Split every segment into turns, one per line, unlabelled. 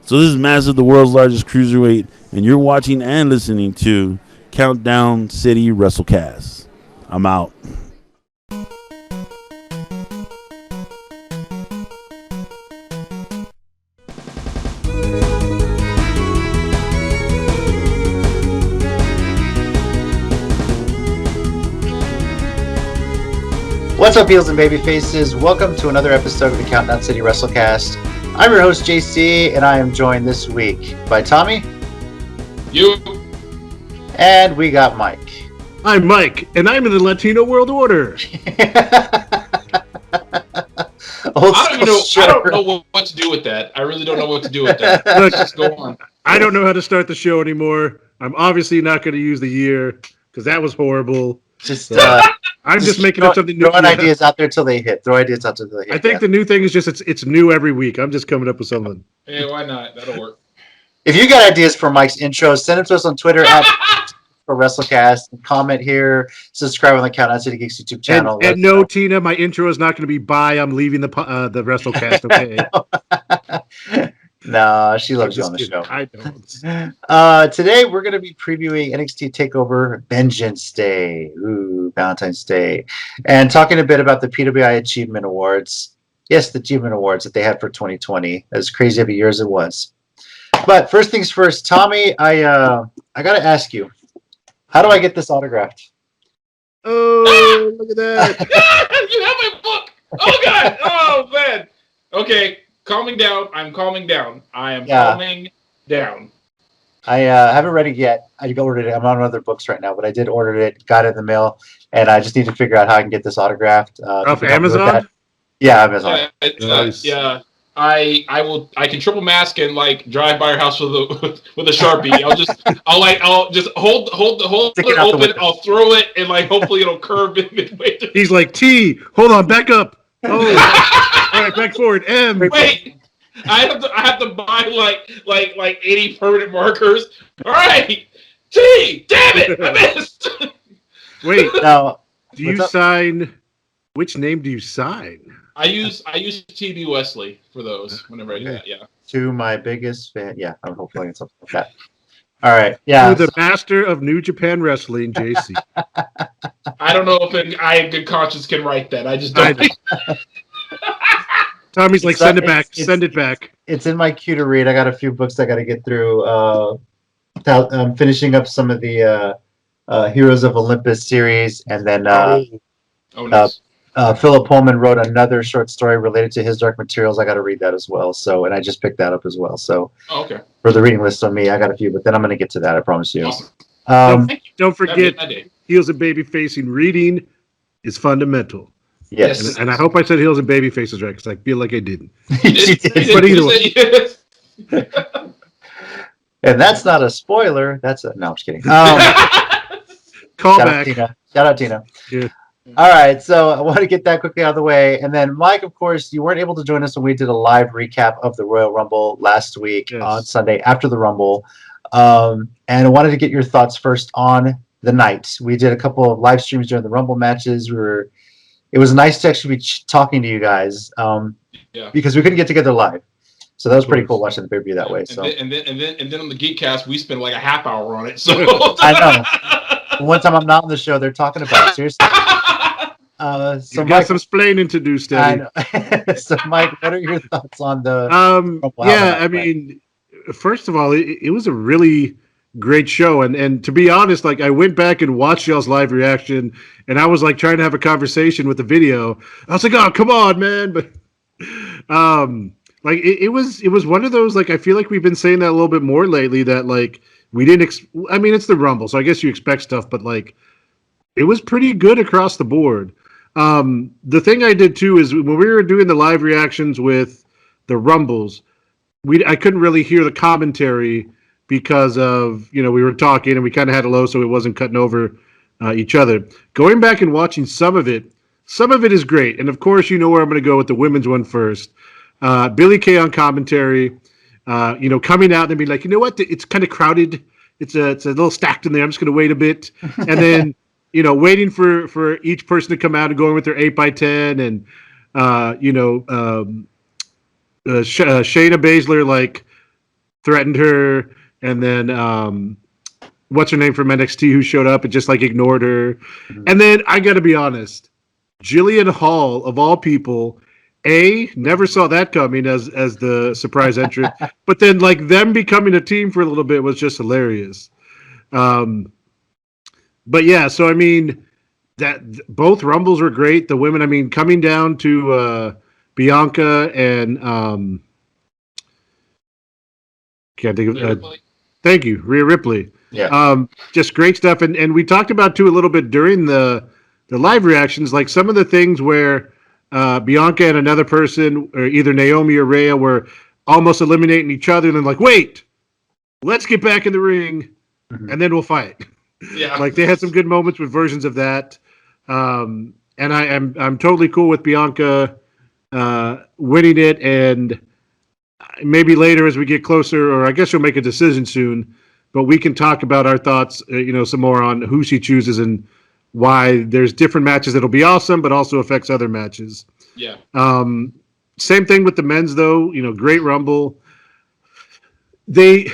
So this is Massive, the world's largest cruiserweight, and you're watching and listening to Countdown City WrestleCast. I'm out.
What's up, heels and baby faces? Welcome to another episode of the Countdown City WrestleCast. I'm your host, JC, and I am joined this week by Tommy.
You.
And we got Mike.
I'm Mike, and I'm in the Latino World Order.
I don't know what to do with that. I really don't know what to do with that.
Look,
just go on.
I don't know how to start the show anymore. I'm obviously not going to use the year, because that was horrible. I'm just making up something new.
Throwing ideas out there till they hit.
I think the new thing is just it's new every week. I'm just coming up with something.
Yeah, why not? That'll work.
If you got ideas for Mike's intros, send them to us on Twitter at for WrestleCast. Comment here. Subscribe on the Countdown City Geeks YouTube channel.
And no, Tina, my intro is not going to be bye. I'm leaving the WrestleCast. Okay.
No, she loves you on the show.
I don't.
Today we're going to be previewing NXT TakeOver VengeanceDay. Ooh, Valentine's Day. And talking a bit about the PWI Achievement Awards. Yes, the Achievement Awards that they had for 2020. As crazy of a year as it was. But first things first, Tommy, I got to ask you, how do I get this autographed?
Oh, look at that.
You have my book. Oh, God. Oh, man. Okay. Calming down. I'm calming down. Calming down.
I haven't read it yet. I ordered it. I'm on other books right now, but I did order it, got it in the mail, and I just need to figure out how I can get this autographed.
Off Amazon?
Yeah, Amazon.
Nice.
Yeah. I can triple mask and like drive by your house with a Sharpie. I'll just hold it open. I'll throw it and like hopefully it'll curve in midway.
He's like, T, hold on, back up. Oh, all right, back forward. M.
Wait, I have to buy like 80 permanent markers. All right, T, damn it, I missed.
Wait,
now
do you sign? Which name do you sign?
I use TB Wesley for those whenever I do that. Yeah.
To my biggest fan. Yeah, I'm hoping it's something like that. All right. Yeah.
To the master of New Japan Wrestling, JC.
I don't know if I in good conscience can write that. I just don't.
Tommy's like, send it back. Send it back.
It's in my queue to read. I got a few books I got to get through. I'm finishing up some of the Heroes of Olympus series, and then
nice.
Philip Pullman wrote another short story related to his Dark Materials. I got to read that as well. So, and I just picked that up as well. So,
okay.
For the reading list on me, I got a few, but then I'm going to get to that. I promise you.
Awesome.
Don't forget, heels and baby facing reading is fundamental.
Yes.
And I hope I said heels and baby faces right, because I feel like I didn't.
But either way.
And that's not a spoiler. No, I'm just kidding.
Call back.
Shout out, Tina.
Yeah.
All right, so I want to get that quickly out of the way. And then, Mike, of course, you weren't able to join us when we did a live recap of the Royal Rumble last week on Sunday after the Rumble. And I wanted to get your thoughts first on the night. We did a couple of live streams during the Rumble matches. It was nice to actually be talking to you guys because we couldn't get together live. So that was pretty cool watching the pay-per-view that way. So
and then on the Geekcast, we spent like a half hour on it. So
I know. One time I'm not on the show, they're talking about it. Seriously.
So you got some splaining to do, Steady.
So, Mike, what are your thoughts on the?
I mean, first of all, it was a really great show, and to be honest, like I went back and watched y'all's live reaction, and I was like trying to have a conversation with the video. I was like, "Oh, come on, man!" But like it was one of those, like I feel like we've been saying that a little bit more lately. That like we didn't. I mean, it's the Rumble, so I guess you expect stuff, but like it was pretty good across the board. The thing I did too is when we were doing the live reactions with the Rumbles, I couldn't really hear the commentary because of, we were talking and we kind of had it low so it wasn't cutting over each other. Going back and watching some of it is great. And of course, you know where I'm going to go with the women's one first. Billie Kay on commentary, coming out and being like, you know what? It's kind of crowded. It's a little stacked in there. I'm just going to wait a bit. And then, waiting for each person to come out and going with their 8x10 and, Shayna Baszler, like, threatened her, and then what's her name from NXT who showed up and just like ignored her.
Mhm.
And then I got to be honest, Jillian Hall of all people, never saw that coming as the surprise entrant, but then like them becoming a team for a little bit was just hilarious. But yeah, so I mean that both Rumbles were great. The women, I mean, coming down to Bianca and can't think of thank you, Rhea Ripley.
Yeah.
Just great stuff. And we talked about too a little bit during the live reactions, like some of the things where Bianca and another person, or either Naomi or Rhea, were almost eliminating each other, and then like, wait, let's get back in the ring, and then we'll fight.
Yeah,
like they had some good moments with versions of that. And I'm totally cool with Bianca winning it, and maybe later as we get closer, or I guess she'll make a decision soon, but we can talk about our thoughts, some more on who she chooses and why there's different matches that'll be awesome, but also affects other matches.
Yeah.
Same thing with the men's though, great Rumble. The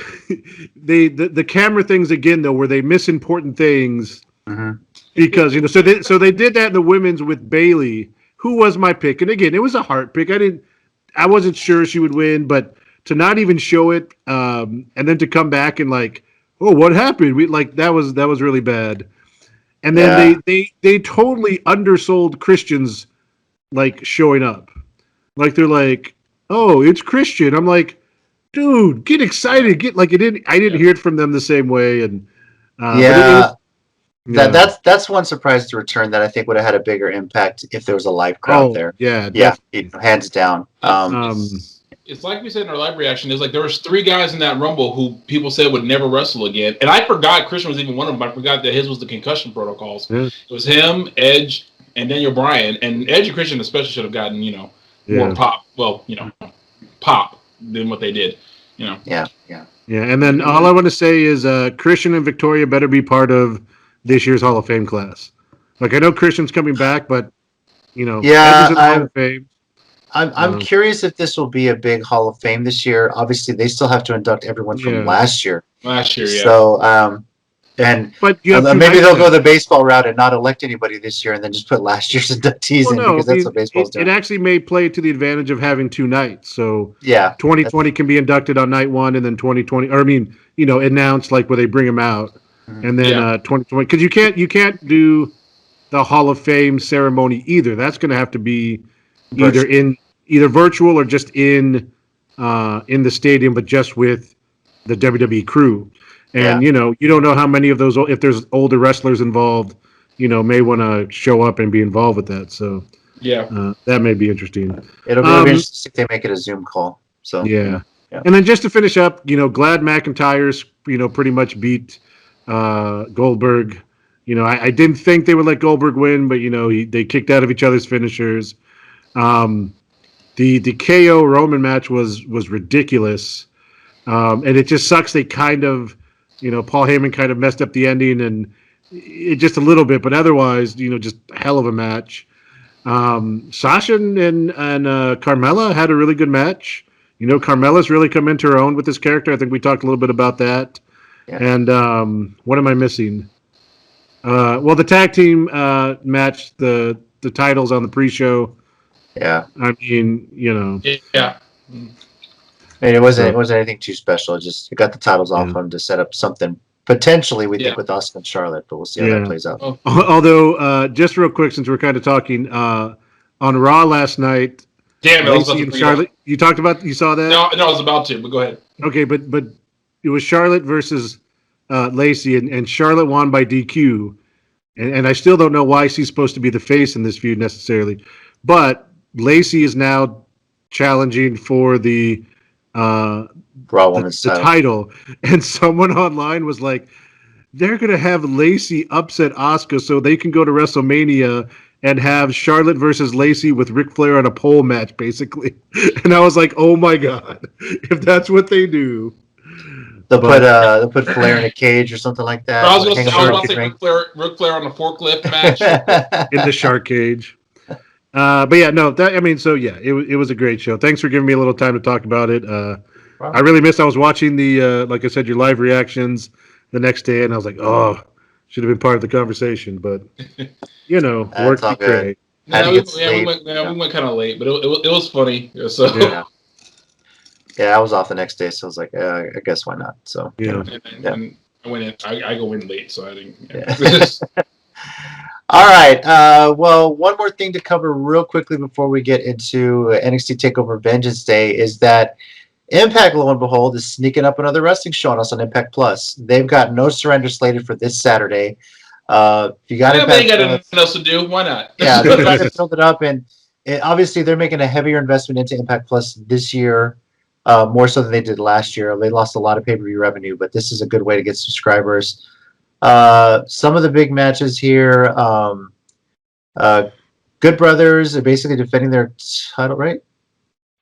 camera things again though, where they miss important things because so they did that in the women's with Bayley, who was my pick, and again it was a heart pick. I wasn't sure she would win, but to not even show it, and then to come back and like, oh, what happened? That was really bad. And then they totally undersold Christian's like showing up. Like they're like, oh, it's Christian. I'm like, dude, get excited. I didn't hear it from them the same way. And
that's one surprise to return that I think would have had a bigger impact if there was a live crowd there.
Yeah,
hands down.
It's like we said in our live reaction. It's like there was 3 guys in that Rumble who people said would never wrestle again, and I forgot Christian was even one of them. I forgot that his was the concussion protocols. Yeah. It was him, Edge, and Daniel Bryan, and Edge and Christian especially should have gotten more pop. Well, pop than what they did.
Yeah.
And then all I want to say is Christian and Victoria better be part of this year's Hall of Fame class. Like I know Christian's coming back, but Edge is in the Hall of Fame.
I'm curious if this will be a big Hall of Fame this year. Obviously, they still have to induct everyone from last year.
Yeah.
So, but maybe they'll go the baseball route and not elect anybody this year, and then just put last year's inductees in because that's what baseball's doing.
It actually may play to the advantage of having 2 nights. So 2020 can be inducted on night 1, and then 2020, announced like where they bring them out, and then 2020 because you can't do the Hall of Fame ceremony either. That's going to have to be either virtual or just in the stadium, but just with the WWE crew. And you don't know how many of those, if there's older wrestlers involved, may want to show up and be involved with that. So that may be interesting.
It'll be interesting if they make it a Zoom call. So
yeah. And then just to finish up, glad McIntyre's pretty much beat Goldberg. I didn't think they would let Goldberg win, but they kicked out of each other's finishers. The KO Roman match was ridiculous, and it just sucks. They kind of, Paul Heyman kind of messed up the ending, and it just a little bit, but otherwise, just a hell of a match. Sasha and Carmella had a really good match. Carmella's really come into her own with this character. I think we talked a little bit about that. Yeah. And what am I missing? Well, the tag team match, the titles on the pre-show.
Yeah,
I mean,
Yeah.
It wasn't anything too special. It got the titles off them to set up something potentially we think with Asuka and Charlotte, but we'll see how that plays out.
Although, just real quick, since we're kind of talking on Raw last night, Lacey and Charlotte. You saw that?
No, I was about to, but go ahead.
Okay, but it was Charlotte versus Lacey, and Charlotte won by DQ, and I still don't know why she's supposed to be the face in this feud necessarily, but Lacey is now challenging for the
Raw Women's
title, and someone online was like, they're going to have Lacey upset Asuka so they can go to WrestleMania and have Charlotte versus Lacey with Ric Flair on a pole match, basically. And I was like, oh my God, if that's what they do.
They'll put Flair in a cage or something like that.
I was going to say Ric Flair on a forklift match.
In the shark cage. But yeah, no, it was a great show. Thanks for giving me a little time to talk about it. I really missed. I was watching the like I said, your live reactions the next day, and I was like, oh, should have been part of the conversation, but work
all
be
good.
great.
We went kind of late, but it was funny. So
I was off the next day, so I was like, I guess why not? So
and I went in. I go in late, so I didn't.
Yeah. All right. Well, one more thing to cover real quickly before we get into NXT TakeOver Vengeance Day is that Impact, lo and behold, is sneaking up another wrestling show on us on Impact Plus. They've got NoSurrender slated for this Saturday. If you got Impact,
they got nothing else to do. Why not?
Yeah, they're trying to build it up, and obviously they're making a heavier investment into Impact Plus this year, more so than they did last year. They lost a lot of pay-per-view revenue, but this is a good way to get subscribers. Some of the big matches here, Good Brothers are basically defending their title, right?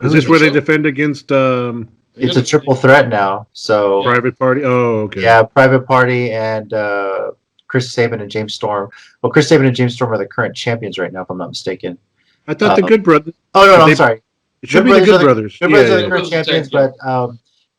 Is this where they defend against?
It's a triple threat now. So
Private Party. Oh, okay.
Yeah, Private Party and Chris Sabin and James Storm. Well, Chris Sabin and James Storm are the current champions right now, if I'm not mistaken.
I thought the Good Brothers.
Oh no, I'm sorry.
It should be the Good Brothers.
Good Brothers are the current champions, but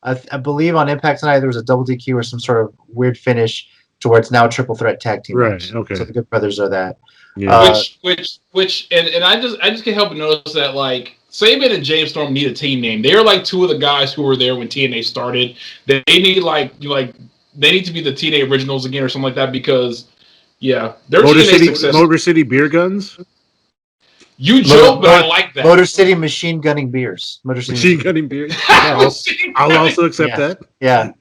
I believe on Impact tonight there was a double DQ or some sort of weird finish to where it's now a triple threat tag team match.
Right. Okay.
So the Good Brothers are that.
Yeah.
Which I just can't help but notice that like Sabin and James Storm need a team name. They're like two of the guys who were there when TNA started. They need they need to be the TNA originals again or something like that because they're
Motor City Beer Guns.
You joke, but I like that.
Motor City Machine Gunning Beers.
Machine Gunning Beers. Yeah, I'll also accept that.
Yeah.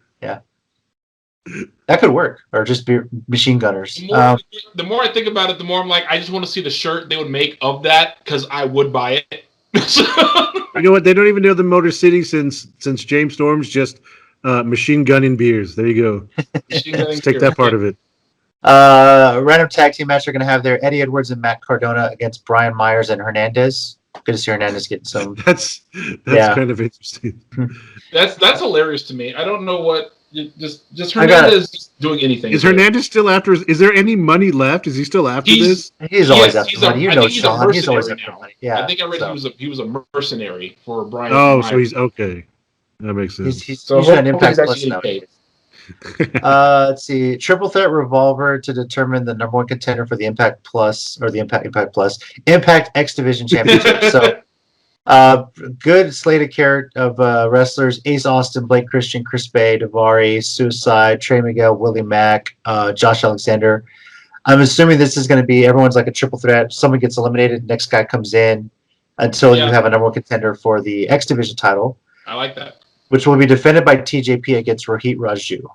That could work, or just be machine gunners.
The more I think about it, the more I'm like, I just want to see the shirt they would make of that because I would buy it.
You know what? They don't even know the Motor City since James Storm's just machine gunning beers. There you go. Let's take that part of it.
Random tag team match are going to have there Eddie Edwards and Matt Cardona against Brian Myers and Hernandez. Good to see Hernandez getting some.
That's kind of interesting.
That's hilarious to me. I don't know what. Just Hernandez doing anything.
Is Hernandez still after? Is there any money left? Is he still after this?
He's always after money. Sean. He's always after money. Yeah.
I think I read he was a mercenary for Brian.
Oh, so he's okay. That makes sense.
He's an Impact Plus now. Let's see. Triple Threat Revolver to determine the number one contender for the Impact Plus or the Impact Plus Impact X Division Championship. So. Good slate of wrestlers: Ace Austin, Blake Christian, Chris Bay, Daivari, Suicide, Trey Miguel, Willie Mack, Josh Alexander. I'm assuming this is going to be everyone's like a triple threat. Someone gets eliminated, next guy comes in until you have a number one contender for the X Division title.
I like that.
Which will be defended by TJP against Rohit Raju.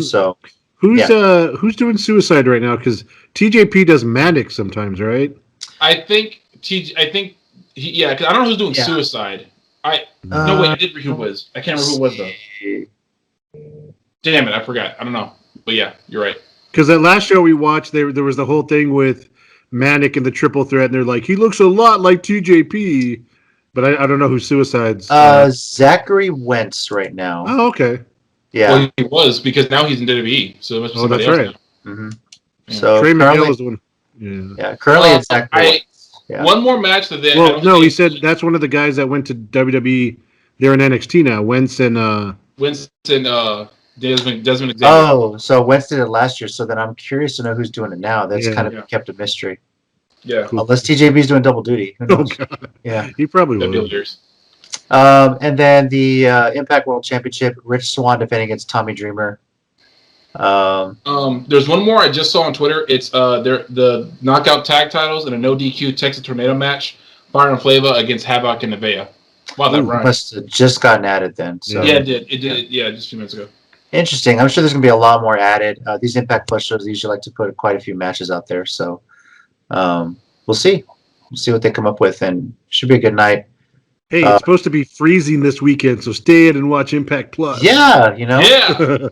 So
who's doing Suicide right now? Because TJP does Manic sometimes, right?
I think. Because I don't know who's doing Suicide. No, wait, I did read who it was. I can't remember who it was, though. Damn it, I forgot. I don't know. But yeah, you're right.
Because that last show we watched, there was the whole thing with Manic and the triple threat, and they're like, he looks a lot like TJP, but I don't know who Suicide's.
Zachary Wentz right now.
Oh, okay.
Yeah.
Well, he was, because now he's in WWE, so it must be somebody else
right.
now.
Mm-hmm. Yeah. So
Trey McGill is the one.
Yeah, currently it's Zachary Wentz.
Yeah. One more match that they.
Well, no, he said that's one of the guys that went to WWE. They're in NXT now. Wentz and Desmond Xavier.
Oh, so Wentz did it last year. So then I'm curious to know who's doing it now. That's kind of kept a mystery.
Yeah,
cool. Unless TJB's doing double duty.
Oh God. Yeah, he probably will.
And then the Impact World Championship, Rich Swann defending against Tommy Dreamer.
There's one more I just saw on Twitter. It's the knockout tag titles in a no DQ Texas Tornado match. Fire and Flava against Havoc and Nevaeh. Wow, that rhymes.
Must have just gotten added then. So.
Yeah, it did. Yeah, just a few minutes ago.
Interesting. I'm sure there's gonna be a lot more added. These Impact Plus shows usually like to put quite a few matches out there. So we'll see. We'll see what they come up with, and should be a good night.
Hey, it's supposed to be freezing this weekend, so stay in and watch Impact Plus.
Yeah,
Yeah.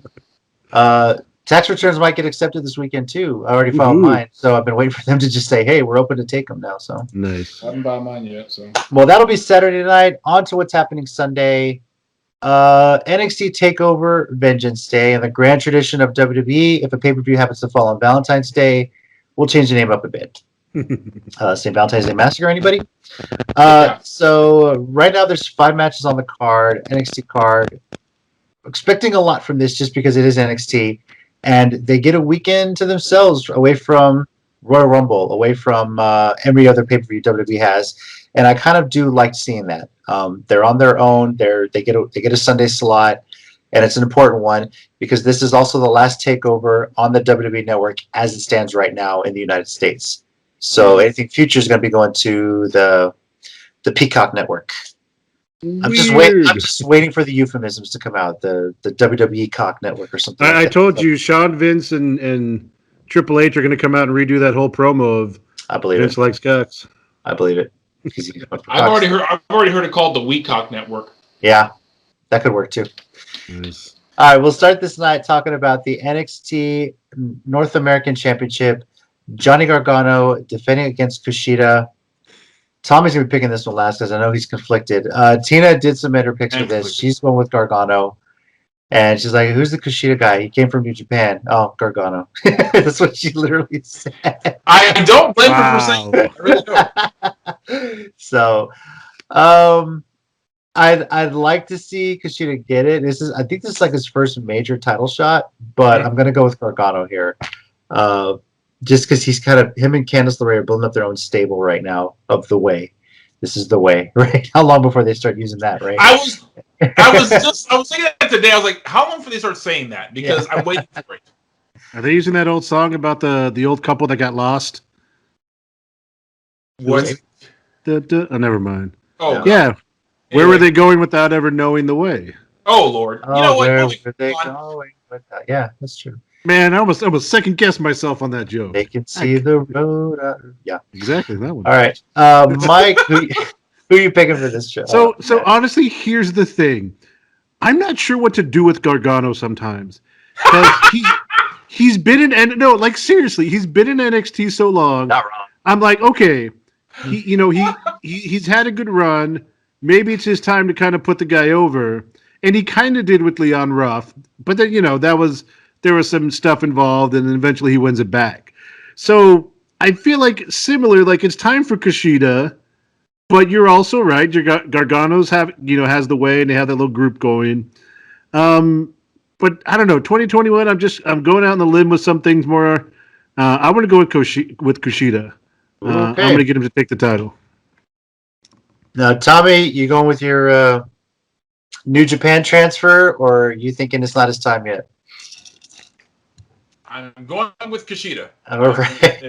Tax returns might get accepted this weekend too. I already filed mine, so I've been waiting for them to just say, "Hey, we're open to take them now." So
nice.
I haven't bought mine yet. So
well, that'll be Saturday night. On to what's happening Sunday. NXT TakeOver Vengeance Day, and the grand tradition of WWE. If a pay-per-view happens to fall on Valentine's Day, we'll change the name up a bit. St. Valentine's Day Massacre. Anybody? So right now there's 5 matches on the card. NXT card. expecting a lot from this just because it is NXT, and they get a weekend to themselves away from Royal Rumble, away from every other pay-per-view WWE has, and I kind of do like seeing that. They're on their own. They get a Sunday slot, and it's an important one because this is also the last takeover on the WWE network as it stands right now in the United States. So anything future is going to be going to the Peacock network. I'm just waiting for the euphemisms to come out. The WWE Cock Network or something.
I told you, Sean, Vince, and Triple H are going to come out and redo that whole promo of
I believe
Vince likes cocks.
I believe it.
I've already heard it called the Weak Cock Network.
Yeah, that could work too.
Nice.
All right, we'll start this night talking about the NXT North American Championship. Johnny Gargano defending against Kushida. Tommy's going to be picking this one last because I know he's conflicted. Tina did submit her picks for this. She's going with Gargano. And she's like, who's the Kushida guy? He came from New Japan. Oh, Gargano. That's what she literally said.
I don't blame her for saying that. I really don't.
So, I'd like to see Kushida get it. I think this is like his first major title shot, but I'm going to go with Gargano here. Just because he's kind of, him and Candice LeRae are building up their own stable right now of the way. This is the way, right? How long before they start using that, right?
I was thinking that today. I was like, how long before they start saying that? Because I'm waiting for it.
Are they using that old song about the old couple that got lost?
What?
Oh, never mind.
Oh,
yeah. Where were they going without ever knowing the way?
Oh, Lord. You know what?
Where were they going with that? Yeah, that's true.
Man, I almost second guessed myself on that joke.
They can see the road. Yeah,
exactly that one.
All right, Mike, who are you picking for this show?
So honestly, here's the thing: I'm not sure what to do with Gargano sometimes because he's been in seriously, he's been in NXT so long.
Not wrong.
I'm like, okay, he's had a good run. Maybe it's his time to kind of put the guy over, and he kind of did with Leon Ruff, but then there was some stuff involved, and then eventually he wins it back. So I feel like similar, like it's time for Kushida, but you're also right. Gargano's has the way, and they have that little group going. But I don't know. 2021, I'm going out on the limb with some things more. I want to go with Kushida.
Okay.
I'm going to get him to take the title.
Now, Tommy, you going with your New Japan transfer, or are you thinking it's not his time yet?
I'm going with Kushida.
All right.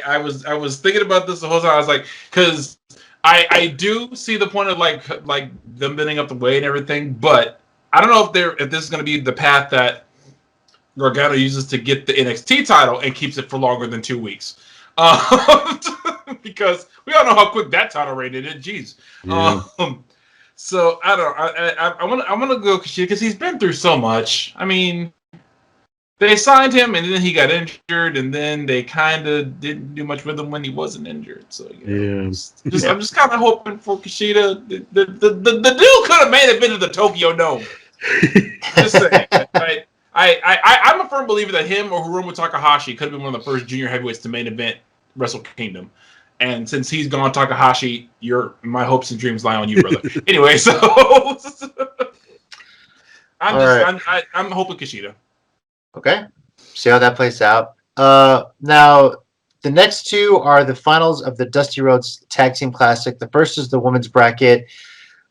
I was thinking about this the whole time. I was like, because I do see the point of like them bending up the way and everything, but I don't know if this is going to be the path that Gargano uses to get the NXT title and keeps it for longer than 2 weeks. Because we all know how quick that title reign is. Jeez. Yeah. So I don't know. I want to go Kushida because he's been through so much. I mean, they signed him and then he got injured, and then they kind of didn't do much with him when he wasn't injured. So I'm just kind of hoping for Kushida. The dude could have made it into the Tokyo Dome. Just saying, right? I'm a firm believer that him or Hiromu Takahashi could have been one of the first junior heavyweights to main event Wrestle Kingdom. And since he's gone, Takahashi, my hopes and dreams lie on you, brother. Anyway, so I'm hoping Kushida.
Okay, see how that plays out. Now, the next two are the finals of the Dusty Rhodes Tag Team Classic. The first is the women's bracket,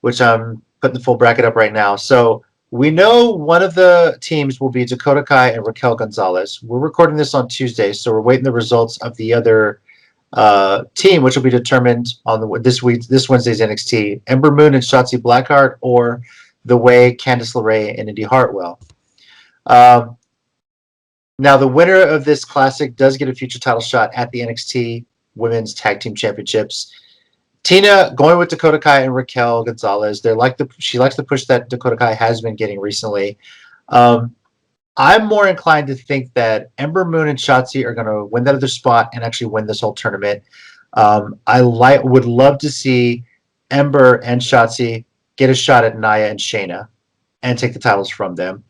which I'm putting the full bracket up right now. So we know one of the teams will be Dakota Kai and Raquel Gonzalez. We're recording this on Tuesday, so we're waiting the results of the other team, which will be determined on this Wednesday's NXT. Ember Moon and Shotzi Blackheart, or The Way, Candice LeRae, and Indy Hartwell. Now, the winner of this classic does get a future title shot at the NXT Women's Tag Team Championships. Tina going with Dakota Kai and Raquel Gonzalez. She likes the push that Dakota Kai has been getting recently. I'm more inclined to think that Ember Moon and Shotzi are going to win that other spot and actually win this whole tournament. Would love to see Ember and Shotzi get a shot at Nia and Shayna and take the titles from them,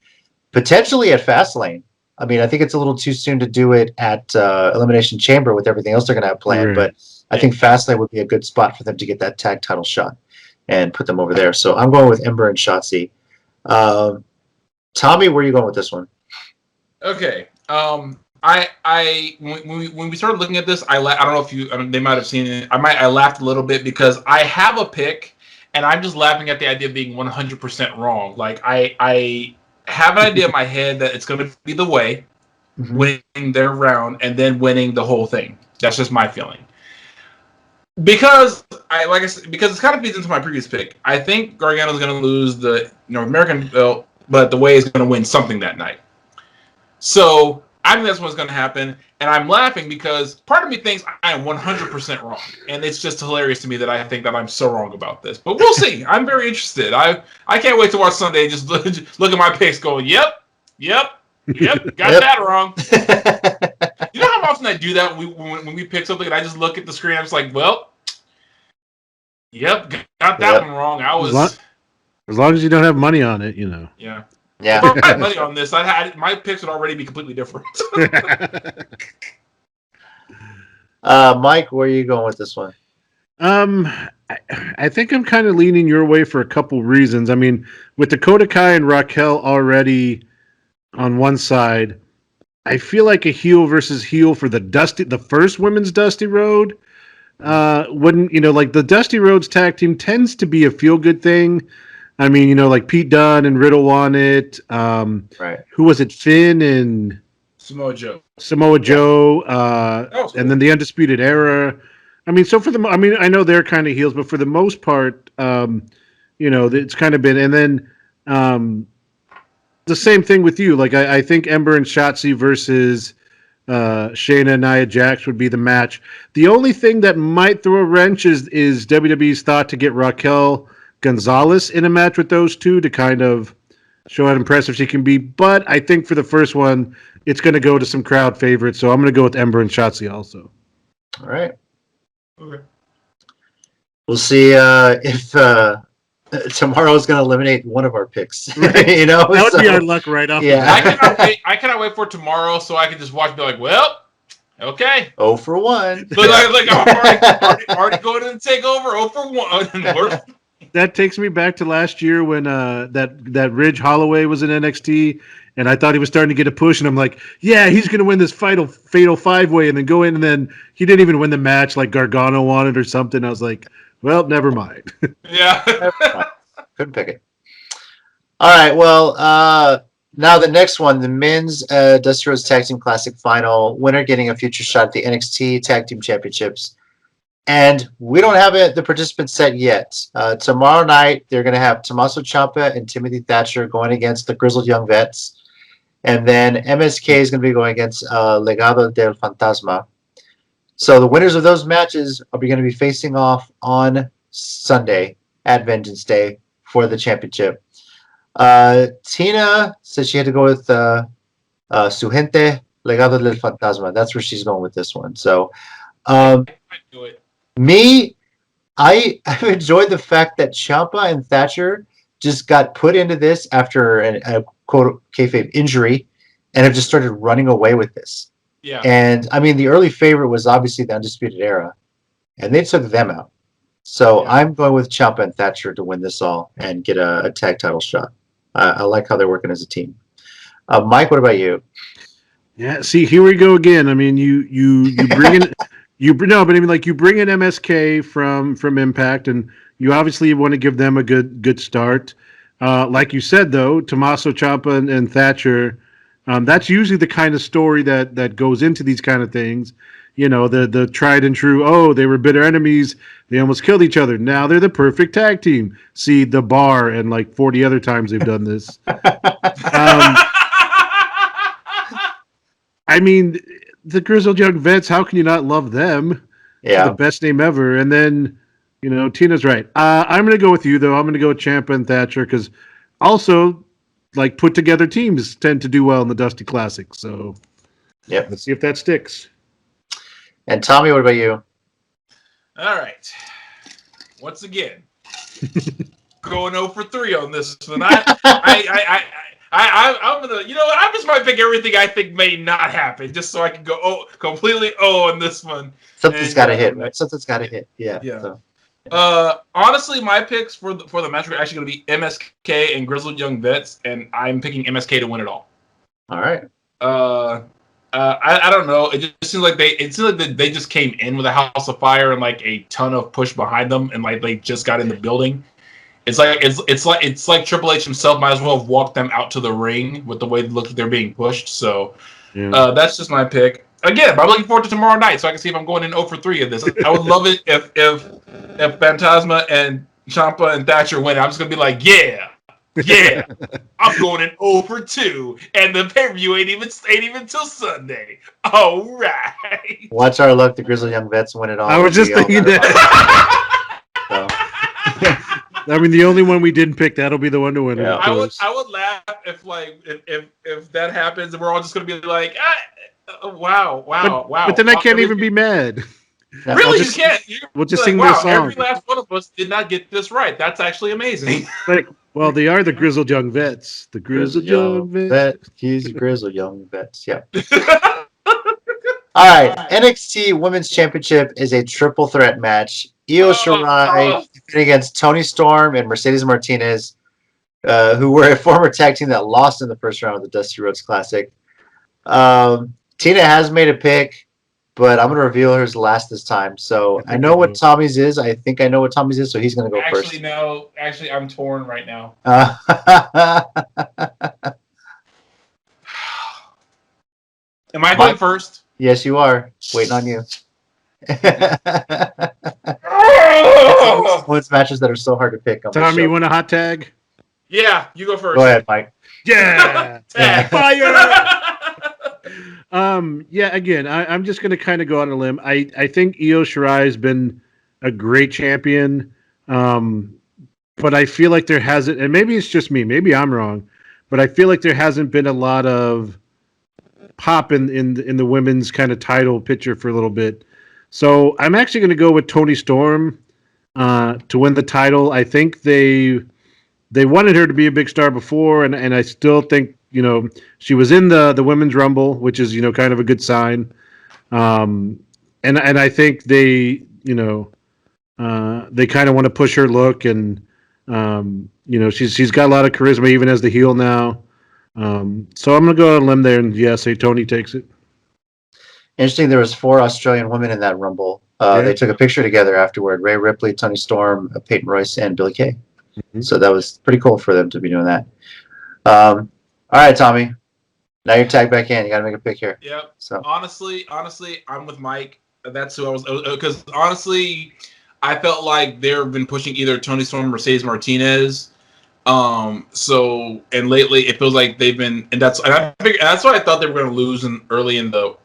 potentially at Fastlane. I mean, I think it's a little too soon to do it at Elimination Chamber with everything else they're going to have planned, but I think Fastlane would be a good spot for them to get that tag title shot and put them over there. So I'm going with Ember and Shotzi. Tommy, where are you going with this one?
Okay. When we started looking at this, I don't know if they might have seen it. I laughed a little bit because I have a pick, and I'm just laughing at the idea of being 100% wrong. Like I have an idea in my head that it's going to be the way, winning their round and then winning the whole thing. That's just my feeling. Because because it kind of feeds into my previous pick. I think Gargano's going to lose the North American belt, but the way is going to win something that night. So I think that's what's going to happen, and I'm laughing because part of me thinks I am 100% wrong, and it's just hilarious to me that I think that I'm so wrong about this. But we'll see. I'm very interested. I can't wait to watch Sunday and just look at my picks going, yep, got that wrong. You know how often I do that when we pick something and I just look at the screen, I'm just like, well, yep, got that one wrong.
As long as you don't have money on it, you know.
Yeah.
Yeah.
If I had money on this, my picks would already be completely different.
Mike, where are you going with this one?
I think I'm kind of leaning your way for a couple reasons. I mean, with Dakota Kai and Raquel already on one side, I feel like a heel versus heel for the first women's Dusty Road wouldn't, like the Dusty Rhodes tag team tends to be a feel good thing. I mean, like Pete Dunne and Riddle won it.
Right.
Who was it? Finn and
Samoa Joe.
Cool. And then the Undisputed Era. I mean, so I know they're kind of heels, but for the most part, it's kind of been. And then the same thing with you. Like I think Ember and Shotzi versus Shayna and Nia Jax would be the match. The only thing that might throw a wrench is WWE's thought to get Raquel Gonzalez in a match with those two to kind of show how impressive she can be. But I think for the first one, it's going to go to some crowd favorites. So I'm going to go with Ember and Shotzi also.
All right.
Okay.
We'll see if tomorrow's going to eliminate one of our picks.
That would be our luck right off.
Yeah.
I cannot wait for tomorrow so I can just watch and be like, well, okay.
0 for 1.
Like I'm already going to take over 0 for 1.
That takes me back to last year when that Ridge Holloway was in NXT, and I thought he was starting to get a push, and I'm like, yeah, he's going to win this fatal 5-way, and then go in, and then he didn't even win the match like Gargano wanted or something. I was like, well, never mind.
Yeah.
Couldn't pick it. All right, well, now the next one, the men's Dusty Rhodes Tag Team Classic Final, winner getting a future shot at the NXT Tag Team Championships. And we don't have the participants set yet. Tomorrow night, they're going to have Tommaso Ciampa and Timothy Thatcher going against the Grizzled Young Vets. And then MSK is going to be going against Legado del Fantasma. So the winners of those matches are going to be facing off on Sunday at Vengeance Day for the championship. Tina said she had to go with Su Gente, Legado del Fantasma. That's where she's going with this one. So
I do it.
Me, I've enjoyed the fact that Ciampa and Thatcher just got put into this after a quote kayfabe injury and have just started running away with this.
Yeah.
And I mean, the early favorite was obviously the Undisputed Era, and they took them out. So yeah. I'm going with Ciampa and Thatcher to win this all and get a tag title shot. I like how they're working as a team. Mike, what about you?
Yeah, see, here we go again. I mean, you bring in you bring in MSK from Impact, and you obviously want to give them a good start. Like you said, though, Tommaso Ciampa and Thatcher, that's usually the kind of story that goes into these kind of things. The tried and true, oh, they were bitter enemies, they almost killed each other. Now they're the perfect tag team. See The Bar and like 40 other times they've done this. I mean, the Grizzled Young Vets, how can you not love them?
Yeah.
The best name ever. And then, Tina's right. I'm going to go with you, though. I'm going to go with Ciampa and Thatcher because also, like, put together teams tend to do well in the Dusty Classic. So,
yeah,
let's see if that sticks.
And Tommy, what about you?
All right. Once again, going 0 for 3 on this one. I'm gonna, I'm just gonna pick everything I think may not happen, just so I can go completely on this one.
Something's got to hit, right? Something's got to hit. Yeah.
Yeah.
So,
Honestly, my picks for the match are actually going to be MSK and Grizzled Young Vets, and I'm picking MSK to win it all.
All right.
I don't know. It just seems like they just came in with a house of fire and like a ton of push behind them, and like they just got in the building. It's like Triple H himself might as well have walked them out to the ring with the way it looks like they're being pushed. So that's just my pick. Again, I'm looking forward to tomorrow night so I can see if I'm going in 0 for 3 of this. I would love it if Phantasma and Ciampa and Thatcher win. I'm just gonna be like, yeah, I'm going in 0 for 2, and the pay-per-view ain't even till Sunday. All right.
Watch our luck. The Grizzly Young Vets win it all.
I was just thinking that.
So.
I mean, the only one we didn't pick, that'll be the one to win.
Yeah.
I would laugh if that happens, and we're all just gonna be like, wow.
But then I can't even be mad.
Really, you can't.
We'll just
like,
sing
wow,
their song.
Every last one of us did not get this right. That's actually amazing.
Well, they are the Grizzled Young Vets. The Grizzled Young Vets.
He's a Grizzled Young Vets. Yeah. All right. NXT Women's Championship is a triple threat match. Io Shirai against Toni Storm and Mercedes Martinez, who were a former tag team that lost in the first round of the Dusty Rhodes Classic. Tina has made a pick, but I'm going to reveal hers last this time. So I know what Tommy's is. I think I know what Tommy's is, so he's going to go first.
Actually, no. Actually, I'm torn right now. Am I going first?
Yes, you are. Waiting on you. It's matches that are so hard to pick.
Tommy, you want a hot tag?
Yeah, you go first.
Go ahead, Mike.
Yeah.
Fire.
Yeah, again, I'm just going to kind of go on a limb. I think Io Shirai has been a great champion, but I feel like there hasn't, and maybe it's just me, maybe I'm wrong, but I feel like there hasn't been a lot of pop in the women's kind of title picture for a little bit. So I'm actually going to go with Toni Storm to win the title. I think they wanted her to be a big star before, and I still think, she was in the Women's Rumble, which is, kind of a good sign. And I think they, they kind of want to push her look, and, she's got a lot of charisma even as the heel now. So I'm going to go on a limb there and, say Toni takes it.
Interesting, there was 4 Australian women in that Rumble. They took a picture together afterward. Rhea Ripley, Toni Storm, Peyton Royce, and Billie Kay. Mm-hmm. So that was pretty cool for them to be doing that. All right, Tommy. Now you're tagged back in. You got to make a pick here.
Yep.
So
honestly, I'm with Mike. That's who I was. Because honestly, I felt like they've been pushing either Toni Storm or Mercedes Martinez. So lately it feels like they've been, and that's why I thought they were going to lose early in the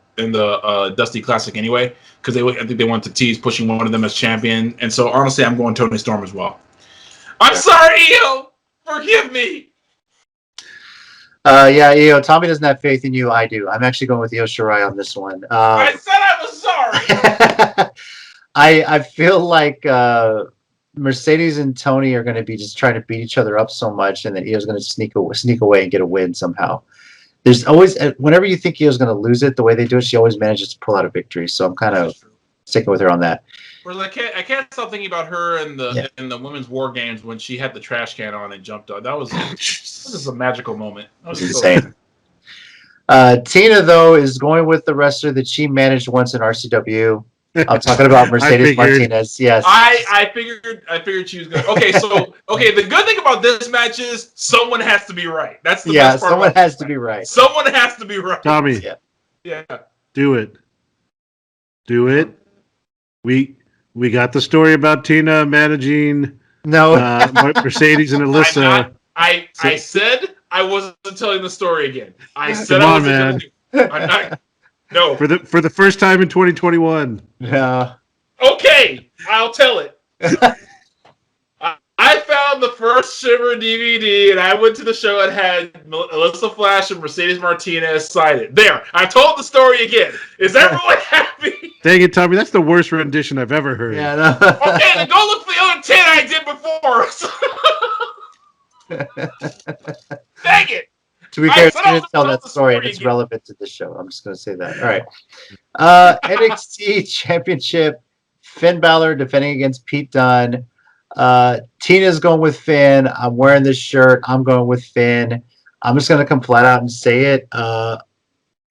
Dusty Classic anyway, because I think they wanted to tease pushing one of them as champion. And so honestly, I'm going Toni Storm as well. I'm sorry, Io. Forgive me.
Io, Tommy doesn't have faith in you. I do. I'm actually going with Io Shirai on this one.
I said I was sorry.
I feel like Mercedes and Toni are going to be just trying to beat each other up so much, and then Io's going to sneak away and get a win somehow. There's always, whenever you think Io's going to lose it, the way they do it, she always manages to pull out a victory. So I'm kind of sticking with her on that.
Well, I can't stop thinking about her in the women's war games when she had the trash can on and jumped on. That was a magical moment. That was
insane. Tina, though, is going with the wrestler that she managed once in RCW. I'm talking about Mercedes Martinez. Yes,
I figured she was good. Okay, the good thing about this match is someone has to be right. That's the best part.
Someone has to be right.
Someone has to be right.
Tommy,
yeah,
do it. We got the story about Tina managing Mercedes and Alyssa.
I said I wasn't telling the story again. I said
I wasn't.
I'm not. No.
For the first time in 2021.
Yeah.
Okay, I'll tell it. I found the first Shimmer DVD, and I went to the show and had Alyssa Flash and Mercedes Martinez sign it. There, I told the story again. Is everyone happy?
Dang it, Tommy, that's the worst rendition I've ever heard.
Yeah. No.
Okay, then go look for the other 10 I did before. Dang it.
To be fair, I didn't tell that story, and it's relevant to this show. I'm just going to say that. All right. NXT Championship Finn Balor defending against Pete Dunne. Tina's going with Finn. I'm wearing this shirt. I'm going with Finn. I'm just going to come flat out and say it.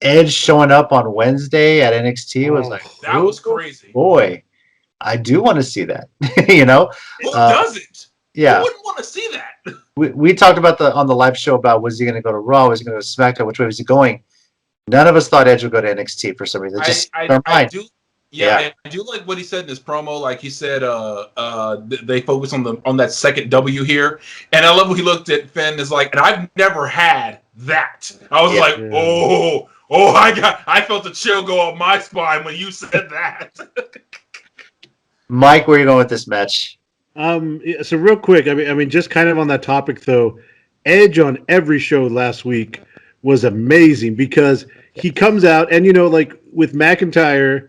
Edge showing up on Wednesday at NXT was like,
that was crazy.
Boy, I do want to see that. You know,
who doesn't?
Yeah,
who wouldn't want to see that?
We talked about on the live show about was he going to go to Raw? Was he going to go to SmackDown? Which way was he going? None of us thought Edge would go to NXT for some reason.
I do. Yeah, I do like what he said in his promo. Like he said, they focus on that second W here, and I love when he looked at Finn as like, and I've never had that. I was like, oh, I felt a chill go up my spine when you said that.
Mike, where are you going with this match?
So real quick, I mean, just kind of on that topic though, Edge on every show last week was amazing because he comes out and like with McIntyre.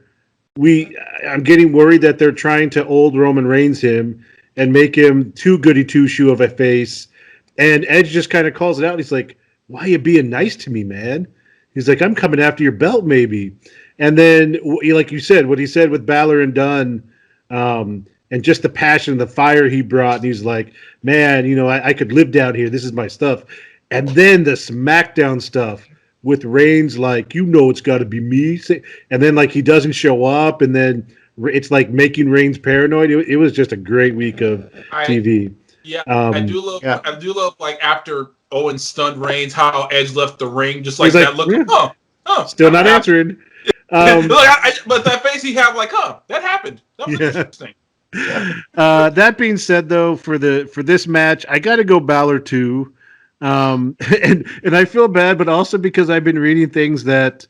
I'm getting worried that they're trying to old Roman Reigns him and make him too goody two shoe of a face. And Edge just kind of calls it out. He's like, "Why are you being nice to me, man?" He's like, "I'm coming after your belt, maybe." And then, like you said, what he said with Balor and Dunn, and just the passion, the fire he brought. And he's like, "Man, I could live down here. This is my stuff." And then the SmackDown stuff. With Reigns, like, it's got to be me. And then, like, he doesn't show up. And then it's, like, making Reigns paranoid. It was just a great week of TV.
Yeah, I do love, like, after Owen stunned Reigns, how Edge left the ring. Just like that look. Yeah.
Still not answering.
But that face he had, like, that happened. That was interesting.
That being said, though, for this match, I got to go Balor too. And I feel bad, but also because I've been reading things that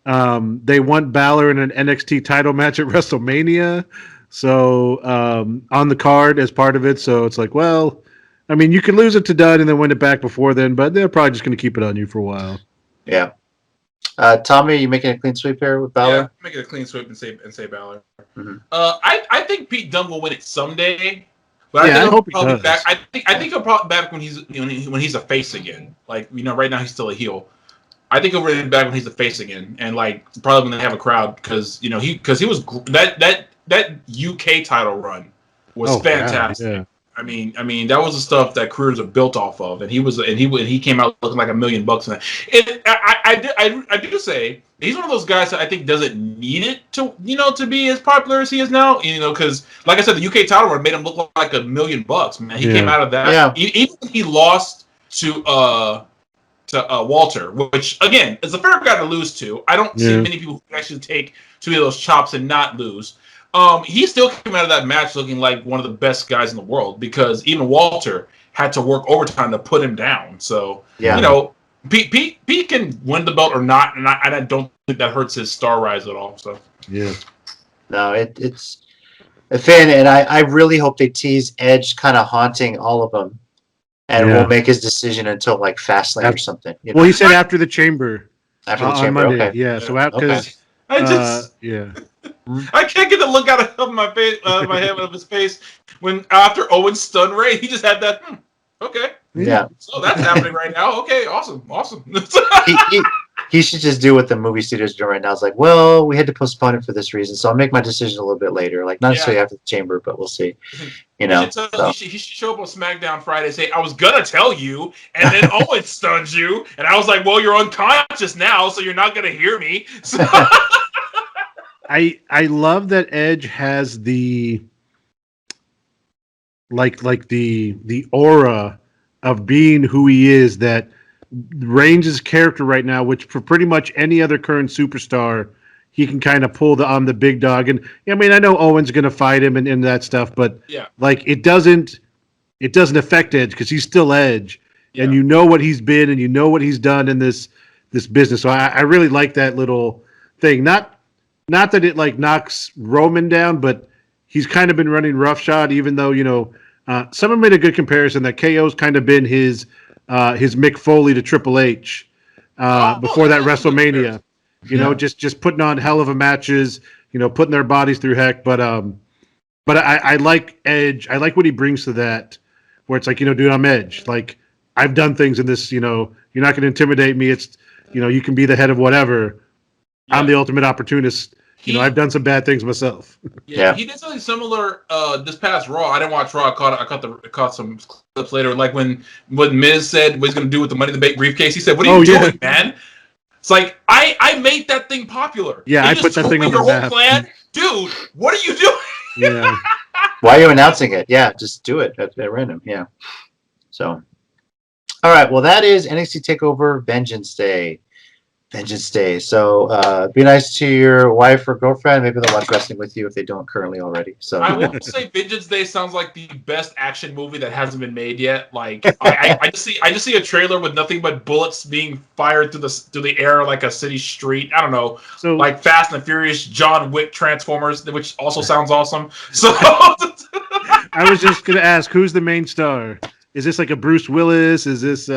they want Balor in an NXT title match at WrestleMania, so on the card as part of it. So it's like, well, I mean, you could lose it to Dunn and then win it back before then, but they're probably just going to keep it on you for a while.
Yeah. Tommy, are you making a clean sweep here with Balor?
Yeah, making a clean sweep and say Balor. Mm-hmm. I think Pete Dunne will win it someday. But I hope he does. I think he'll probably be back when he's a face again. Like, right now he's still a heel. I think he'll really be back when he's a face again, and like probably when they have a crowd because he was that UK title run was fantastic. Yeah. I mean that was the stuff that careers are built off of, and he came out looking like $1 million in that. And I do say he's one of those guys that I think doesn't need it to be as popular as he is now. Because like I said, the UK title run made him look like $1 million. Man, he came out of that. Yeah. Even when he lost to Walter, which again is a fair guy to lose to. I don't see many people who actually take 2 of those chops and not lose. He still came out of that match looking like one of the best guys in the world because even Walter had to work overtime to put him down. So, Pete can win the belt or not, and I don't think that hurts his star rise at all. So,
yeah. No, it's a fan, and I really hope they tease Edge kind of haunting all of them and won't make his decision until like Fastlane or something.
Well, he said after the Chamber.
After the Chamber,
Monday.
okay.
Yeah, so because...
I can't get the look out of my face, my head, of his face when after Owen stunned Ray, he just had that. Okay, so that's happening right now. Okay, awesome.
He should just do what the movie studios do right now. It's like, well, we had to postpone it for this reason, so I'll make my decision a little bit later. Like not necessarily after the Chamber, but we'll see. He should show up on SmackDown Friday and say, "I was gonna tell you," and then Owen stuns you, and I was like, "Well, you're unconscious now, so you're not gonna hear me." So
I love that Edge has the the aura of being who he is, that Reigns' character right now, which for pretty much any other current superstar, he can kind of pull I'm the big dog. And I mean, I know Owen's going to fight him and that stuff, but like it doesn't affect Edge because he's still Edge, and you know what he's been and you know what he's done in this business. So I really like that little thing. Not that it like knocks Roman down, but he's kind of been running roughshod, even though, someone made a good comparison that KO's kind of been his Mick Foley to Triple H before that WrestleMania. Just putting on hell of a matches, putting their bodies through heck. But I like Edge. I like what he brings to that, where it's like, dude, I'm Edge. Like, I've done things in this, you're not going to intimidate me. It's, you can be the head of whatever. I'm the ultimate opportunist. I've done some bad things myself.
Yeah, he did something similar this past Raw. I didn't watch Raw. I caught some clips later. Like when Miz said what he's going to do with the Money in the Bank briefcase. He said, "What are you doing, man?" It's like I made that thing popular.
Yeah, I put that thing on the
whole plan, dude. What are you doing?
Yeah.
Why are you announcing it? Yeah, just do it at random. Yeah. So, all right. Well, that is NXT TakeOver Vengeance Day. Vengeance Day. So be nice to your wife or girlfriend. Maybe they'll watch wrestling with you if they don't currently already. So
I will say Vengeance Day sounds like the best action movie that hasn't been made yet. Like I just see a trailer with nothing but bullets being fired through the air like a city street. I don't know. So like Fast and Furious, John Wick, Transformers, which also sounds awesome. So
I was just gonna ask, who's the main star? Is this like a Bruce Willis? Is this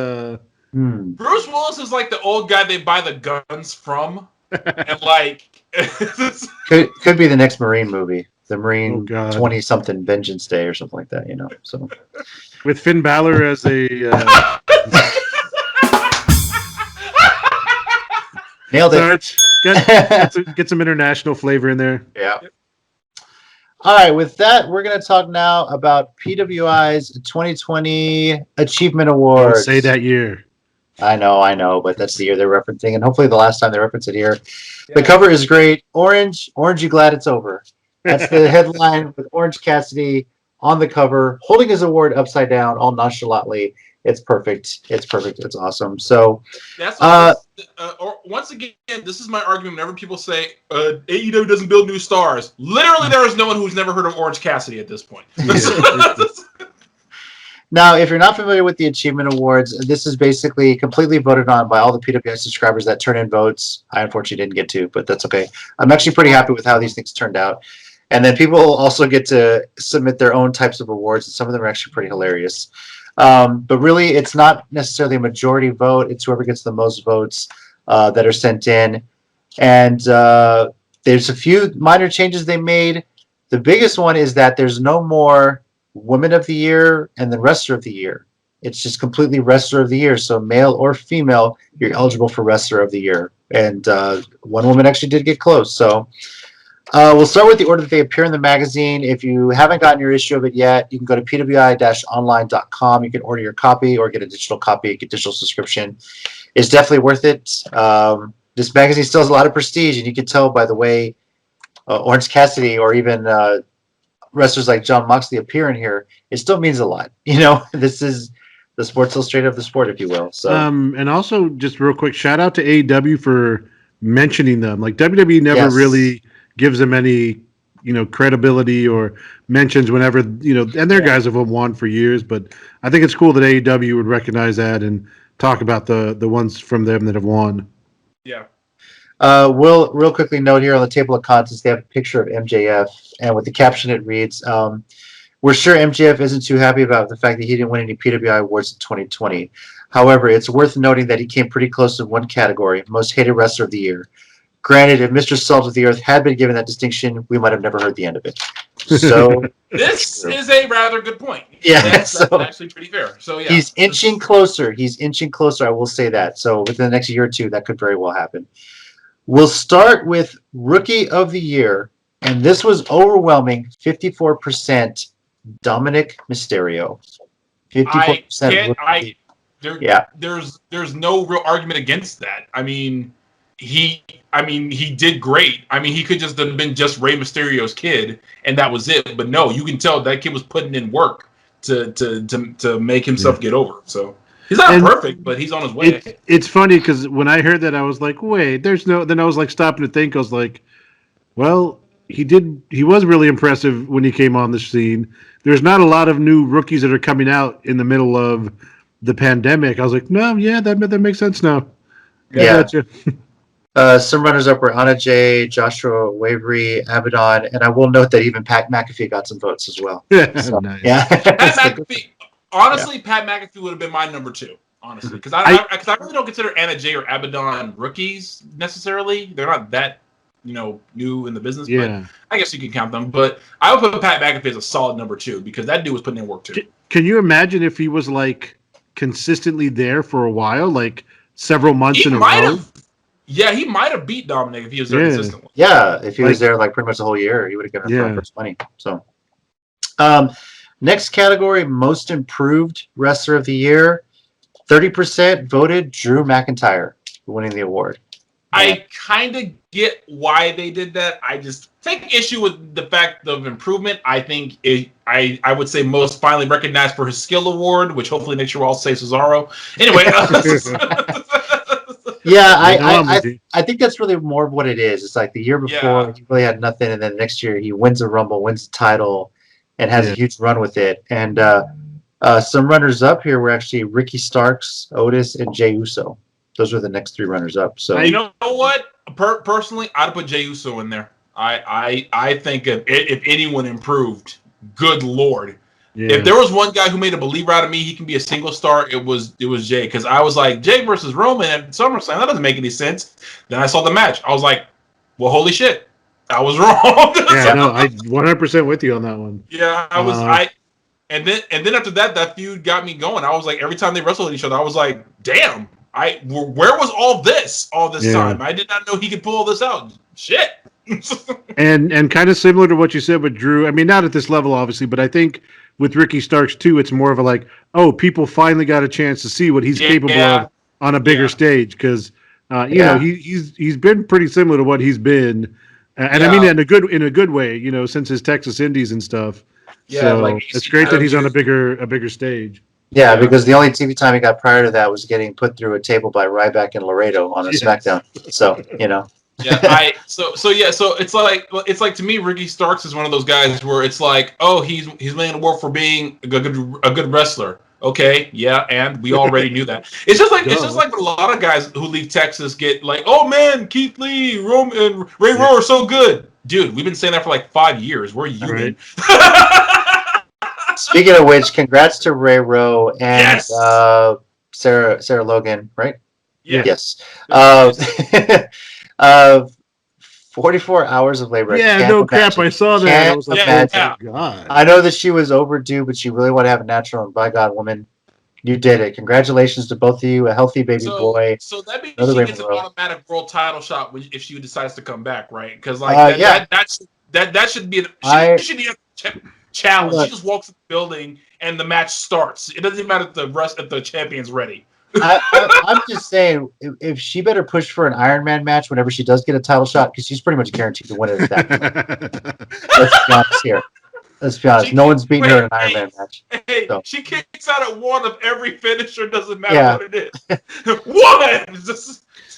Bruce Willis is like the old guy they buy the guns from, and like
could be the next Marine movie, the Marine 20-something Vengeance Day or something like that. So
with Finn Balor as a
nailed it.
Get some international flavor in there.
Yeah. All right, with that, we're going to talk now about PWI's 2020 Achievement Awards.
Don't say that year.
I know, but that's the year they're referencing, and hopefully the last time they reference it here. Yeah. The cover is great. Orange, you glad it's over. That's the headline with Orange Cassidy on the cover, holding his award upside down, all nonchalantly. It's perfect. It's awesome. So,
that's once again, this is my argument. Whenever people say AEW doesn't build new stars, literally there is no one who's never heard of Orange Cassidy at this point.
Now, if you're not familiar with the Achievement Awards, this is basically completely voted on by all the PWI subscribers that turn in votes. I unfortunately didn't get to, but that's okay. I'm actually pretty happy with how these things turned out. And then people also get to submit their own types of awards, and some of them are actually pretty hilarious. But really, it's not necessarily a majority vote. It's whoever gets the most votes that are sent in. And there's a few minor changes they made. The biggest one is that there's no more Woman of the Year and then Wrestler of the Year. It's just completely Wrestler of the Year. So male or female, you're eligible for Wrestler of the Year. And one woman actually did get close. So we'll start with the order that they appear in the magazine. If you haven't gotten your issue of it yet, you can go to pwi-online.com. You can order your copy or get a digital copy, get a digital subscription. It's definitely worth it. This magazine still has a lot of prestige, and you can tell by the way Orange Cassidy or even wrestlers like Jon Moxley appear in here. It still means a lot. This is the Sports Illustrated of the sport, if you will. So, and
also just real quick, shout out to AEW for mentioning them. Like WWE never really gives them any, credibility or mentions whenever, and their guys have won for years. But I think it's cool that AEW would recognize that and talk about the ones from them that have won.
Yeah.
We'll real quickly note here on the table of contents, they have a picture of MJF, and with the caption it reads, we're sure MJF isn't too happy about the fact that he didn't win any PWI awards in 2020. However, it's worth noting that he came pretty close in one category, Most Hated Wrestler of the Year. Granted, if Mr. Salt of the Earth had been given that distinction, we might have never heard the end of it. So
this is a rather good point.
Yeah,
that's actually pretty fair. So yeah,
he's inching closer. I will say that. So within the next year or two, that could very well happen. We'll start with Rookie of the Year, and this was overwhelming, 54% Dominic Mysterio. 54%.
There's no real argument against that. I mean, he did great. I mean, he could just have been just Rey Mysterio's kid, and that was it. But no, you can tell that kid was putting in work to make himself get over. So. He's not perfect, but he's on his way.
It's funny because when I heard that, I was like, wait, there's no... Then I was like stopping to think. I was like, well, he was really impressive when he came on the scene. There's not a lot of new rookies that are coming out in the middle of the pandemic. I was like, no, yeah, that makes sense now.
Yeah. Some runners-up were Anna Jay, Joshua Wavery, Abaddon, and I will note that even Pat McAfee got some votes as well. So,
nice.
Yeah.
Pat McAfee... Honestly, Pat McAfee would have been my number 2. Honestly, because I really don't consider Anna Jay or Abaddon rookies necessarily. They're not that new in the business.
Yeah.
But I guess you can count them. But I would put Pat McAfee as a solid number 2 because that dude was putting in work too.
Can you imagine if he was like consistently there for a while, like several months in a row?
Yeah, he might have beat Dominic if he was there consistently.
Yeah, if he was there like pretty much the whole year, he would have given him first money. So, next category, most improved wrestler of the year. 30% voted Drew McIntyre winning the award.
I kind of get why they did that. I just take issue with the fact of improvement. I think I would say most finally recognized for his skill award, which hopefully next year we'll all say Cesaro. Anyway.
Yeah, I think that's really more of what it is. It's like the year before he really had nothing, and then next year he wins a Rumble, wins the title, and has a huge run with it. And some runners up here were actually Ricky Starks, Otis, and Jey Uso. Those were the next 3 runners up. So
you know what? Personally, I'd put Jey Uso in there. I think if anyone improved, good Lord. Yeah. If there was one guy who made a believer out of me, he can be a single star. It was Jey, because I was like, Jey versus Roman at SummerSlam, that doesn't make any sense. Then I saw the match. I was like, well, holy shit, I was wrong.
Yeah, no, I 100% with you on that one.
Yeah, I was. And then after that feud got me going. I was like, every time they wrestled each other, I was like, damn. Where was all this time? I did not know he could pull all this out. Shit.
and kind of similar to what you said with Drew. I mean, not at this level, obviously, but I think with Ricky Starks too, it's more of a like, oh, people finally got a chance to see what he's capable of on a bigger stage, because you know he's been pretty similar to what he's been, and I mean in a good way, you know, since his Texas Indies and stuff. Yeah, so like, it's great that he's on a bigger stage.
Yeah, because the only TV time he got prior to that was getting put through a table by Ryback and Laredo on a SmackDown. So, you know.
Yeah, so it's like to me, Ricky Starks is one of those guys where it's like, oh, he's winning an award for being a good wrestler. Okay, yeah, and we already knew that. It's just like a lot of guys who leave Texas get like, oh man, Keith Lee, Rome, and Ray Rowe are so good, dude. We've been saying that for like 5 years. Where are you been?
Speaking of which, congrats to Ray Rowe and Sarah Logan, right?
Yeah.
Yes. 44 hours of labor.
Yeah, no crap. I saw that. I was like, oh, God.
I know that she was overdue, but she really wanted to have a natural. And by God, woman, you did it. Congratulations to both of you. A healthy baby boy.
So that means she gets an automatic world title shot if she decides to come back, right? Because like that should be she should be a challenge. Look, she just walks in the building and the match starts. It doesn't even matter if the champion's ready.
I'm just saying, if she better push for an Iron Man match whenever she does get a title shot, because she's pretty much guaranteed to win it at that point. Let's be honest here. Let's be honest. No one's beating her in an Iron Man match.
Hey, so. She kicks out at one of every finisher. Doesn't matter what it is.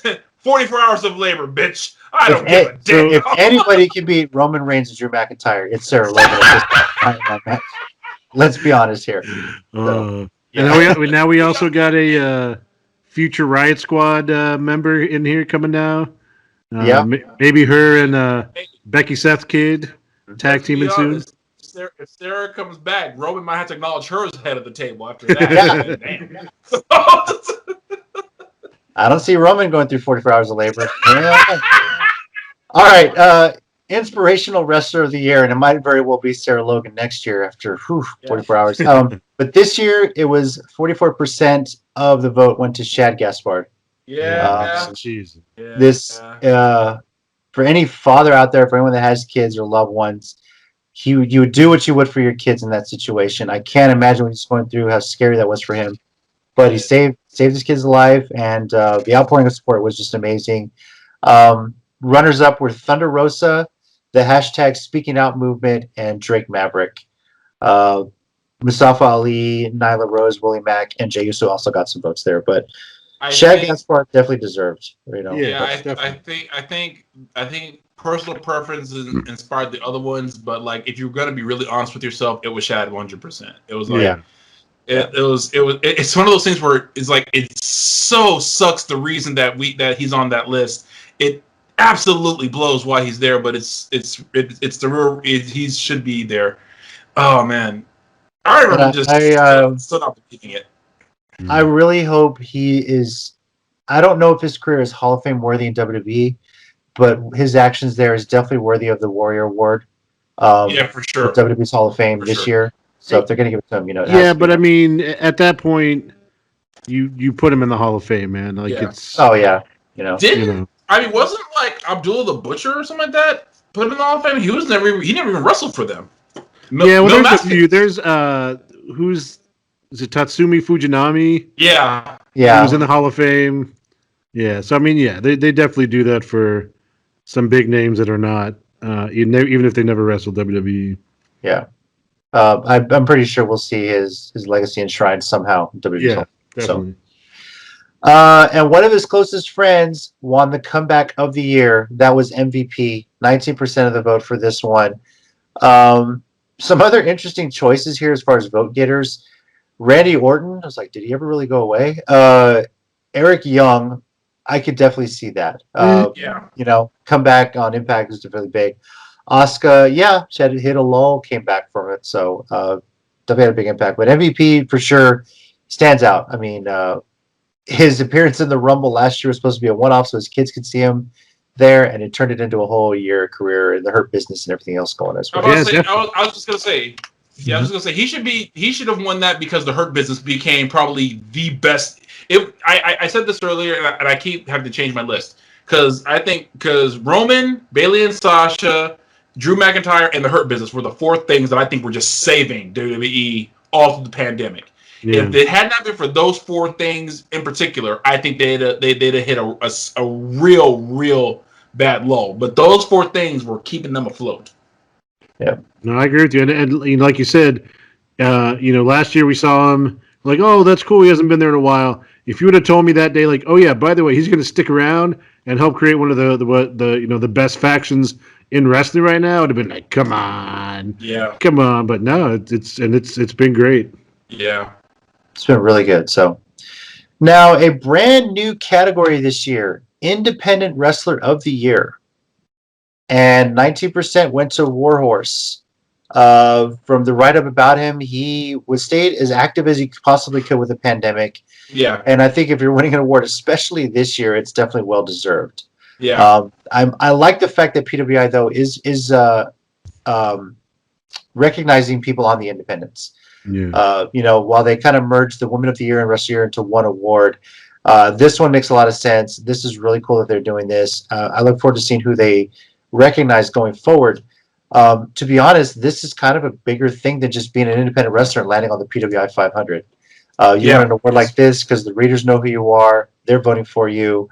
One! 44 hours of labor, bitch. I don't give a damn.
If anybody can beat Roman Reigns and Drew McIntyre, it's Sarah Logan at this Iron Man match. Let's be honest here. So.
And now we also got a future Riot Squad member in here coming now. Maybe her and Becky Seth Kid tag teaming soon.
If Sarah comes back, Roman might have to acknowledge her as head of the table after that.
I don't see Roman going through 44 hours of labor. All right. Inspirational wrestler of the year, and it might very well be Sarah Logan next year after 44 hours. But this year, it was 44% of the vote went to Shad Gaspard. For any father out there, for anyone that has kids or loved ones, you would do what you would for your kids in that situation. I can't imagine what he's going through, how scary that was for him. But he saved his kid's life, and the outpouring of support was just amazing. Runners up were Thunder Rosa, the hashtag Speaking Out movement, and Drake Maverick. Mustafa Ali, Nyla Rose, Willie Mack, and Jey Uso also got some votes there. But Shad Gaspard definitely deserved. You know,
I think personal preference inspired the other ones, but like if you're gonna be really honest with yourself, it was Shad 100%. It was like it's one of those things where it's like it so sucks the reason that he's on that list. It absolutely blows why he's there, but it's the real he should be there. Oh man. I remember still not believing it.
I really hope he is. I don't know if his career is Hall of Fame worthy in WWE, but his actions there is definitely worthy of the Warrior Award.
For sure.
WWE's Hall of Fame this year. So if they're going to give it to him,
but I mean, at that point, you put him in the Hall of Fame, man. Like it's.
Oh yeah,
I mean, wasn't like Abdullah the Butcher or something like that put in the Hall of Fame? He never even wrestled for them.
Yeah, well, there's a few. There's who's is it Tatsumi Fujinami?
Yeah.
Who's in the Hall of Fame? Yeah, so I mean, yeah, they definitely do that for some big names that are not, even if they never wrestled WWE.
Yeah, I'm pretty sure we'll see his legacy enshrined somehow in WWE.
Yeah, definitely.
And one of his closest friends won the comeback of the year. That was MVP. 19% of the vote for this one. Some other interesting choices here as far as vote getters. Randy Orton, I was like, did he ever really go away? Eric Young, I could definitely see that. Comeback on Impact was really big. Asuka, yeah, she had to hit a lull, came back from it. So definitely had a big impact. But MVP for sure stands out. I mean, his appearance in the Rumble last year was supposed to be a one-off so his kids could see him there, and it turned it into a whole year career in the Hurt Business and everything else going as well.
I was just gonna say, he should have won that because the Hurt Business became probably the best. I said this earlier, and I keep having to change my list because Roman, Bayley, and Sasha, Drew McIntyre, and the Hurt Business were the four things that I think were just saving WWE off of the pandemic. Yeah. If it had not been for those four things in particular, I think they'd have hit a real bad lull. But those four things were keeping them afloat.
Yeah.
No, I agree with you. And like you said, last year we saw him like, oh, that's cool. He hasn't been there in a while. If you would have told me that day, like, oh yeah, by the way, he's going to stick around and help create one of the best factions in wrestling right now, I'd have been like, come on, come on. But no, it's been great.
Yeah.
It's been really good. So now a brand new category this year, Independent Wrestler of the Year. And 19% went to Warhorse. From the write-up about him, he stayed as active as he possibly could with the pandemic.
Yeah.
And I think if you're winning an award, especially this year, it's definitely well-deserved.
Yeah.
I like the fact that PWI, though, is recognizing people on the independents.
Yeah.
While they kind of merged the Women of the Year and Rest of the Year into one award, this one makes a lot of sense. This is really cool that they're doing this. I look forward to seeing who they recognize going forward. To be honest, this is kind of a bigger thing than just being an independent wrestler and landing on the PWI 500. You want an award like this because the readers know who you are. They're voting for you.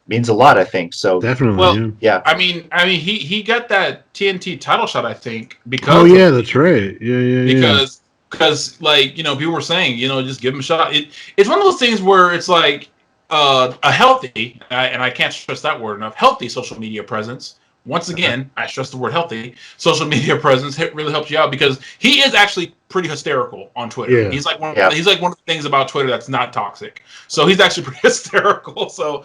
Means a lot, I think. So
definitely.
Well,
yeah.
I mean, he got that TNT title shot, I think, because.
Oh yeah, that's right. Yeah.
Because people were saying, just give him a shot. It's one of those things where it's like a healthy, and I can't stress that word enough, healthy social media presence. Once again, I stress the word healthy. Social media presence really helps you out because he is actually pretty hysterical on Twitter. Yeah. He's like one of the things about Twitter that's not toxic. So he's actually pretty hysterical. So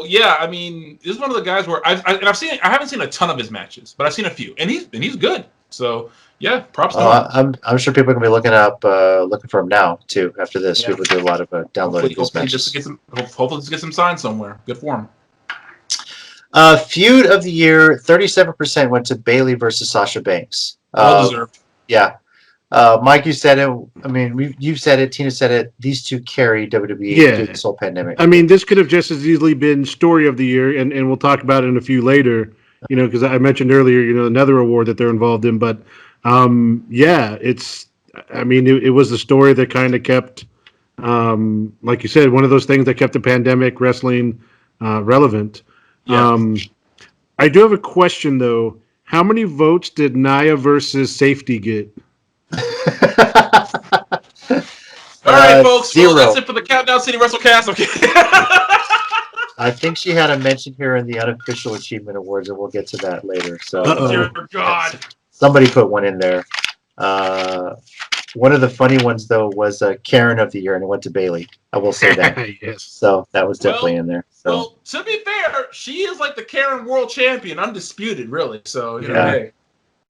yeah, I mean, this is one of the guys where I haven't seen a ton of his matches, but I've seen a few, and he's good. So yeah, props to him.
I'm sure people are gonna be looking for him now too. After this, people do a lot of downloading his matches.
Hopefully, just get some signs somewhere. Good for him.
Feud of the year, 37% went to Bayley versus Sasha Banks.
Well deserved.
Yeah. Mike, you said it. I mean, you've said it. Tina said it. These two carry WWE through this whole pandemic.
I mean, this could have just as easily been Story of the Year, and we'll talk about it in a few later. Because I mentioned earlier, another award that they're involved in. But it's. I mean, it was the story that kind of kept, like you said, one of those things that kept the pandemic wrestling relevant. Yeah. I do have a question though. How many votes did Nia versus Safety get?
All right, folks. 0. Well, that's it for the Countdown City WrestleCast. Okay.
I think she had a mention here in the unofficial Achievement Awards, and we'll get to that later. So,
dear God,
somebody put one in there. One of the funny ones though was Karen of the Year, and it went to Bayley. I will say that.
Yes.
So that was definitely in there. So.
Well, to be fair, she is like the Karen World Champion, undisputed, really. So
hey.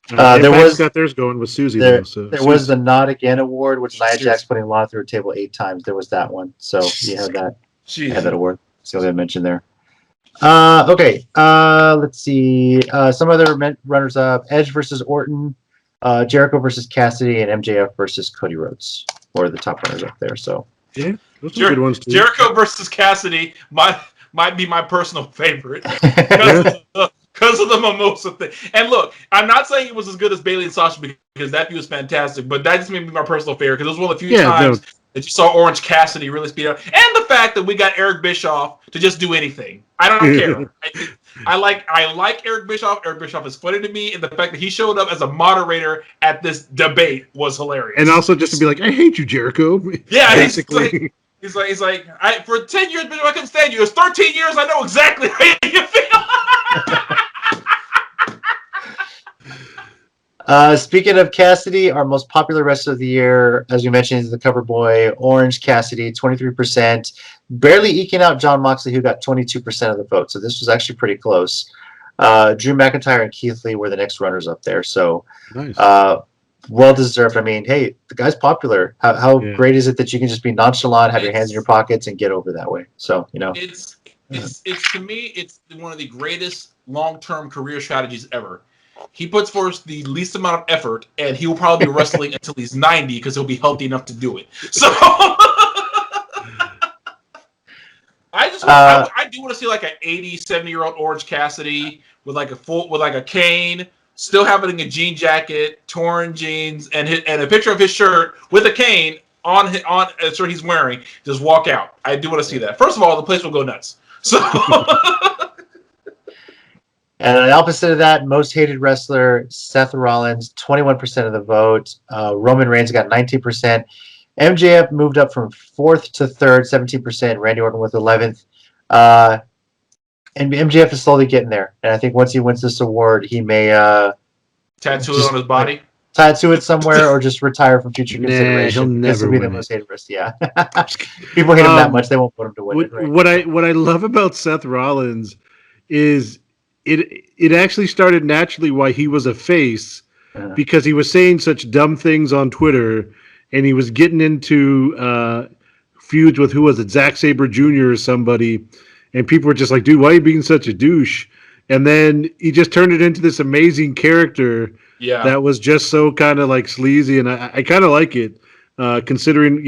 There was got theirs going with Susie.
There was the Not Again Award, which Nia Jax putting Lana through a table 8 times. There was that one. So you have that. You had that award. So I mentioned there. Okay. Let's see. Some other runners up: Edge versus Orton, Jericho versus Cassidy, and MJF versus Cody Rhodes were the top runners up there. So
yeah, those are good ones too.
Jericho versus Cassidy. My might be my personal favorite because of the mimosa thing. And look, I'm not saying it was as good as Bailey and Sasha because that feud was fantastic, but that just made me my personal favorite because it was one of the few times that you saw Orange Cassidy really speed up, and the fact that we got Eric Bischoff to just do anything. I don't care. I like Eric Bischoff. Eric Bischoff is funny to me, and the fact that he showed up as a moderator at this debate was hilarious.
And also just to be like, I hate you, Jericho.
Yeah, basically. He's like, for 10 years, I couldn't stand you. It's 13 years, I know exactly how you
feel. Speaking of Cassidy, our most popular wrestler of the year, as we mentioned, is the cover boy, Orange Cassidy, 23%. Barely eking out Jon Moxley, who got 22% of the vote. So this was actually pretty close. Drew McIntyre and Keith Lee were the next runners up there. So
nice.
Well deserved. I mean, hey, the guy's popular. How great is it that you can just be nonchalant, have your hands in your pockets, and get over that way? So
it's to me, it's one of the greatest long-term career strategies ever. He puts forth the least amount of effort, and he will probably be wrestling until he's 90 because he'll be healthy enough to do it. So I do want to see like an 80, 70-year-old Orange Cassidy with like a cane. Still having a jean jacket, torn jeans, and a picture of his shirt with a cane on a shirt he's wearing. Just walk out. I do want to see that. First of all, the place will go nuts. So,
and on the opposite of that, most hated wrestler Seth Rollins, 21% of the vote. Roman Reigns got 19%. MJF moved up from 4th to 3rd, 17%. Randy Orton with 11th. And MJF is slowly getting there. And I think once he wins this award, he may
tattoo it on his body.
Tattoo it somewhere or just retire from future consideration.
He'll never
be the most hated wrestler. Yeah. People hate him that much, they won't put him to win it. Right?
What I love about Seth Rollins is it actually started naturally why he was a face because he was saying such dumb things on Twitter and he was getting into feuds with, who was it, Zack Sabre Jr. or somebody. And people were just like, dude, why are you being such a douche? And then he just turned it into this amazing character that was just so kind of like sleazy. And I kind of like it, considering,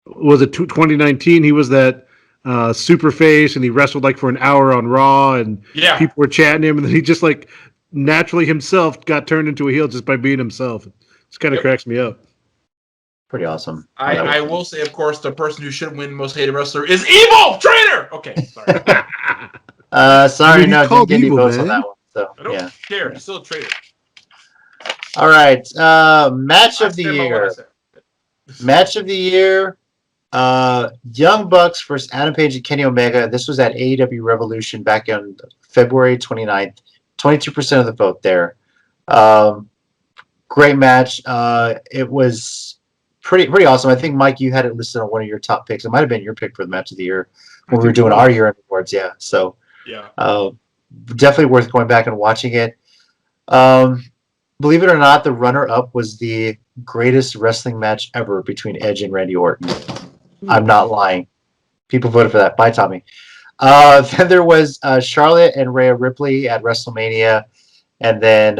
was it 2019? He was that super face and he wrestled like for an hour on Raw and people were chatting him. And then he just like naturally himself got turned into a heel just by being himself. It just kind of cracks me up.
Pretty awesome.
I will say, of course, the person who should win most hated wrestler is Evil Traitor. Okay, sorry.
Sorry, no, didn't get any votes on that one. So
I don't care. He's still a traitor.
All right, match of the year. Match of the year. Young Bucks versus Adam Page and Kenny Omega. This was at AEW Revolution back on February 29th. 22% of the vote there. Great match. It was pretty awesome. I think, Mike, you had it listed on one of your top picks. It might have been your pick for the match of the year when we were doing our year-end awards. Yeah, so definitely worth going back and watching it. Believe it or not, the runner-up was the greatest wrestling match ever between Edge and Randy Orton. I'm not lying. People voted for that. Bye, Tommy. Then there was Charlotte and Rhea Ripley at WrestleMania, and then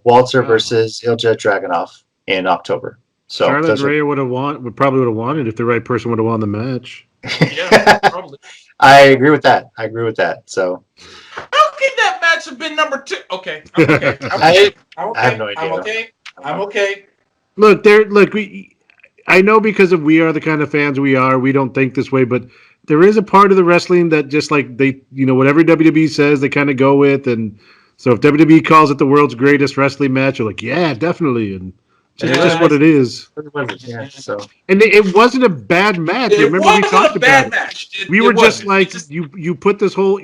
Walter versus Ilja Dragunov in October. So
Charlotte and Rhea would probably have won it if the right person would have won the match.
Yeah, probably.
I agree with that. So
how could that match have been number 2? Okay, I'm okay. I
have no idea.
I'm okay.
Look, I know because of we are the kind of fans we are, we don't think this way, but there is a part of the wrestling that just like they, whatever WWE says, they kind of go with. And so if WWE calls it the world's greatest wrestling match, you're like, yeah, definitely. And it's just what it is.
Yeah, so.
And it wasn't a bad match. Remember we talked about it. We were just like, you put this whole,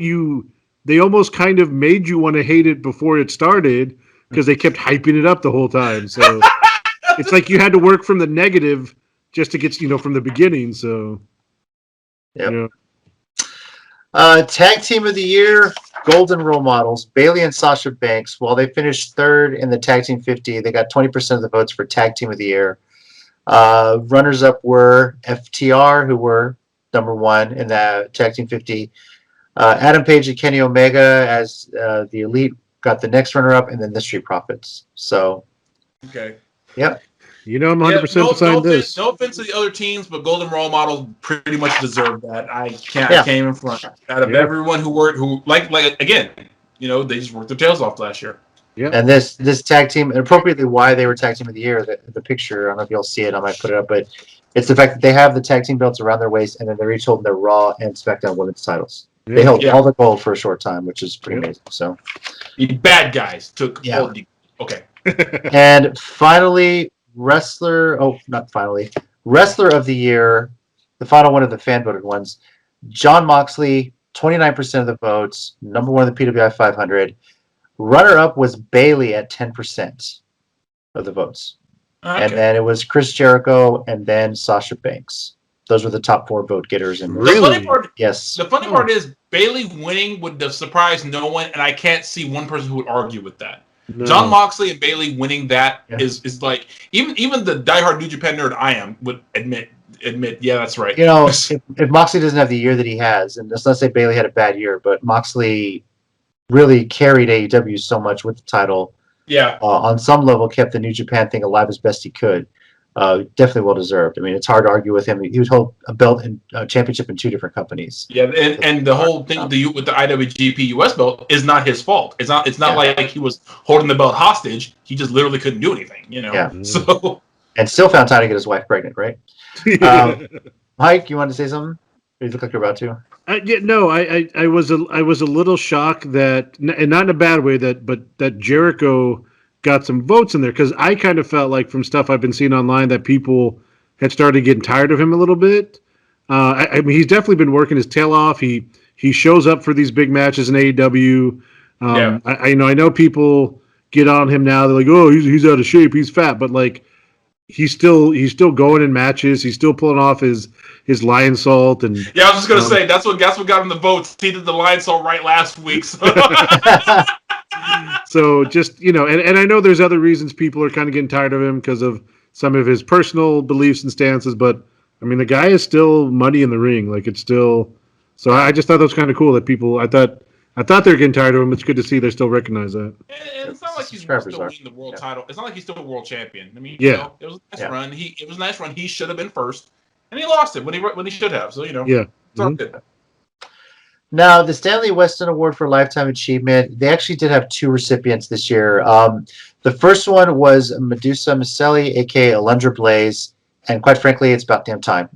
they almost kind of made you want to hate it before it started because they kept hyping it up the whole time. So it's like you had to work from the negative just to get, from the beginning. So.
Yep. Tag team of the year, Golden Role Models, Bayley and Sasha Banks. While they finished 3rd in the Tag Team 50, they got 20% of the votes for Tag Team of the Year. Runners-up were FTR, who were number 1 in the Tag Team 50. Adam Page and Kenny Omega as the Elite got the next runner-up, and then the Street Profits. So,
okay.
Yep.
You know, I'm 100% behind this.
No offense to the other teams, but Golden Role Model pretty much deserved that. I can't even front. Out of everyone who again, they just worked their tails off last year.
Yeah. And this tag team, and appropriately why they were tag team of the year, the picture, I don't know if you'll see it, I might put it up, but it's the fact that they have the tag team belts around their waist, and then they're each holding their Raw and SmackDown women's titles. Yeah. They held all the gold for a short time, which is pretty amazing. So,
the bad guys took all the okay.
And finally, Wrestler of the Year, the final one of the fan voted ones, Jon Moxley, 29% of the votes, number one in the PWI 500. Runner-up was Bayley at 10% of the votes. Okay. And then it was Chris Jericho and then Sasha Banks. Those were the top 4 vote getters. And
really?
Yes.
The funny part is Bayley winning would have surprised no one, and I can't see one person who would argue with that. No. Jon Moxley and Bayley winning that is like even the diehard New Japan nerd I am would admit, yeah, that's right.
If Moxley doesn't have the year that he has, and let's not say Bayley had a bad year, but Moxley really carried AEW so much with the title.
Yeah.
On some level, kept the New Japan thing alive as best he could. Definitely well deserved. I mean, it's hard to argue with him. He would hold a belt and championship in 2 different companies.
Yeah, and the whole thing with the IWGP US belt is not his fault. It's not like he was holding the belt hostage. He just literally couldn't do anything.
Yeah.
So
and still found time to get his wife pregnant, right? Mike, you wanted to say something? You look like you're about to.
I was a little shocked that, and not in a bad way, that Jericho got some votes in there, because I kind of felt like from stuff I've been seeing online that people had started getting tired of him a little bit. I mean, he's definitely been working his tail off. He shows up for these big matches in AEW. I know people get on him now. They're like, oh, he's out of shape, he's fat, but like he's still going in matches. He's still pulling off his lion salt. And
yeah, I was just gonna say that's what got him the votes. He did the lion salt right last week. So.
So just, and I know there's other reasons people are kind of getting tired of him because of some of his personal beliefs and stances, but I mean, the guy is still money in the ring. Like, it's still, so I just thought that was kind of cool that people, I thought they were getting tired of him. It's good to see they still recognize that.
And it's not like he's still winning the world title. It's not like he's still a world champion. I mean, it was a nice run. It was a nice run. He should have been first, and he lost it when he should have. So, it's all good.
Now, the Stanley Weston Award for Lifetime Achievement, they actually did have 2 recipients this year. The first one was Medusa Maselli, a.k.a. Alundra Blaze, and quite frankly, it's about damn time.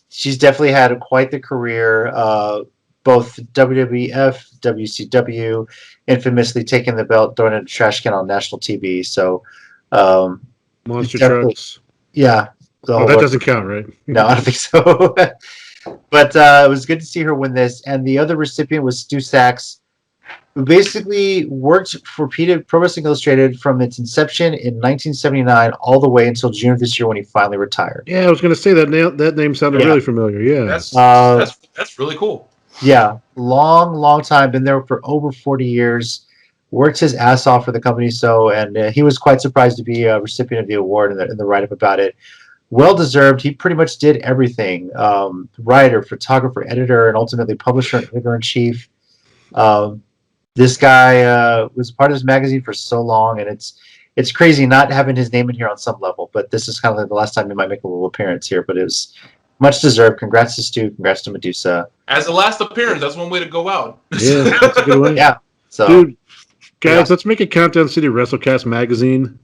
She's definitely had quite the career, both WWF, WCW, infamously taking the belt, throwing it in a trash can on national TV. So,
Monster Trucks.
Yeah.
That doesn't count, right?
No, I don't think so. But it was good to see her win this. And the other recipient was Stu Sachs, who basically worked for Pro Wrestling Illustrated from its inception in 1979 all the way until June of this year when he finally retired.
Yeah, I was going to say that name sounded really familiar. Yeah,
that's really cool.
Yeah, long time. Been there for over 40 years. Worked his ass off for the company. And he was quite surprised to be a recipient of the award and the write-up about it. Well deserved. He pretty much did everything: writer, photographer, editor, and ultimately publisher and editor-in-chief. This guy was part of this magazine for so long, and it's crazy not having his name in here on some level. But this is kind of like the last time he might make a little appearance here. But it was much deserved. Congrats to Stu. Congrats to Medusa.
As the last appearance, that's one way to go out.
Yeah, that's a good way.
Yeah. So,
dude, guys, let's make a Countdown City WrestleCast magazine.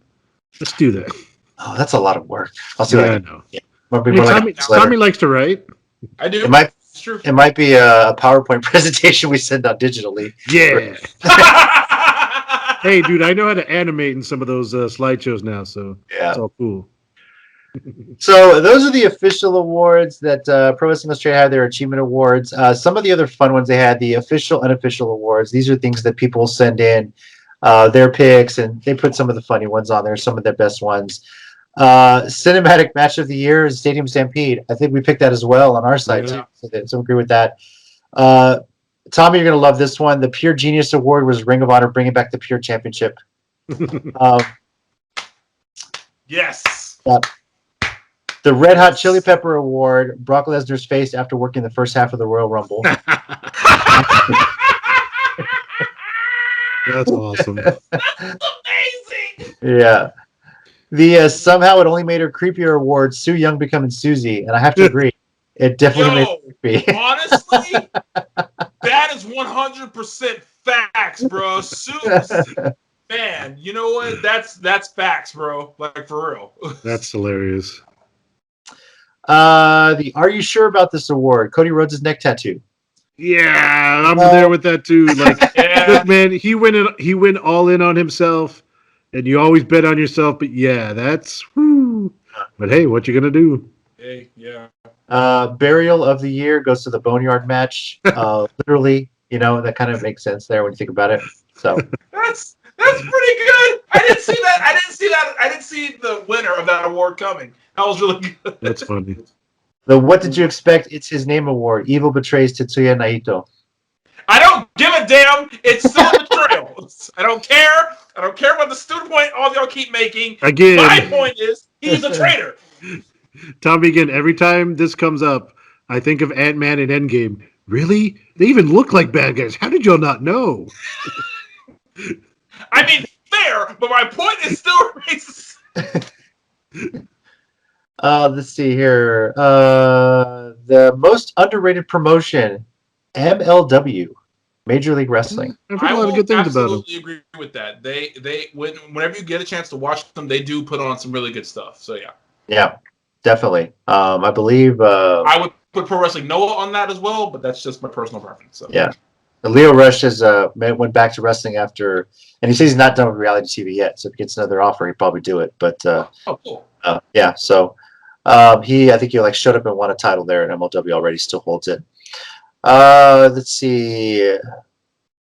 Let's do that.
Oh, that's a lot of work. I'll see what I can do.
Yeah. Tommy likes to write.
I do.
It might be a PowerPoint presentation we send out digitally.
Yeah. Hey, dude, I know how to animate in some of those slideshows now, so it's all cool.
So those are the official awards that Pro Wrestling Illustrated had, their achievement awards. Some of the other fun ones they had, the official, unofficial awards. These are things that people send in their picks, and they put some of the funny ones on there, some of their best ones. Cinematic match of the year is Stadium Stampede. I think we picked that as well on our site too. So agree with that. Tommy, you're gonna love this one. The Pure Genius Award was Ring of Honor bringing back the Pure Championship.
Yes.
The Red Hot Chili Pepper Award, Brock Lesnar's face after working the first half of the Royal Rumble.
That's awesome.
That's amazing.
Yeah. The somehow it only made her creepier award, Sue Young becoming Susie, and I have to agree, it definitely made her creepy.
Honestly, that is 100% facts, bro. Man, you know what? That's facts, bro. Like for real.
That's hilarious.
The Are You Sure About This award? Cody Rhodes' neck tattoo.
Yeah, I'm there with that too. Like, look, man, he went all in on himself, and you always bet on yourself. But yeah, that's. Whew. But hey, what you gonna do?
Hey, yeah.
Burial of the Year goes to the Boneyard match. Literally, that kind of makes sense there when you think about it. So
that's pretty good. I didn't see that. I didn't see the winner of that award coming. That was really good.
That's funny.
The What Did You Expect? It's His Name award. Evil betrays Tetsuya Naito.
I don't give a damn. It's still a betrayal. I don't care. I don't care about the stupid point all y'all keep making.
Again,
my point is he's a traitor.
Tommy, again, every time this comes up, I think of Ant-Man and Endgame. Really? They even look like bad guys. How did y'all not know?
I mean, fair, but my point is still racist.
Let's see here. The most underrated promotion, MLW, Major League Wrestling.
I've heard a lot of good things about them.
I absolutely agree with that. They whenever you get a chance to watch them, they do put on some really good stuff. So yeah.
Yeah, definitely. I believe.
I would put Pro Wrestling Noah on that as well, but that's just my personal preference. So.
Yeah. Leo Rush has went back to wrestling after, and he says he's not done with reality TV yet. So if he gets another offer, he'd probably do it. But
cool.
Yeah. So I think he showed up and won a title there, and MLW already still holds it. Let's see.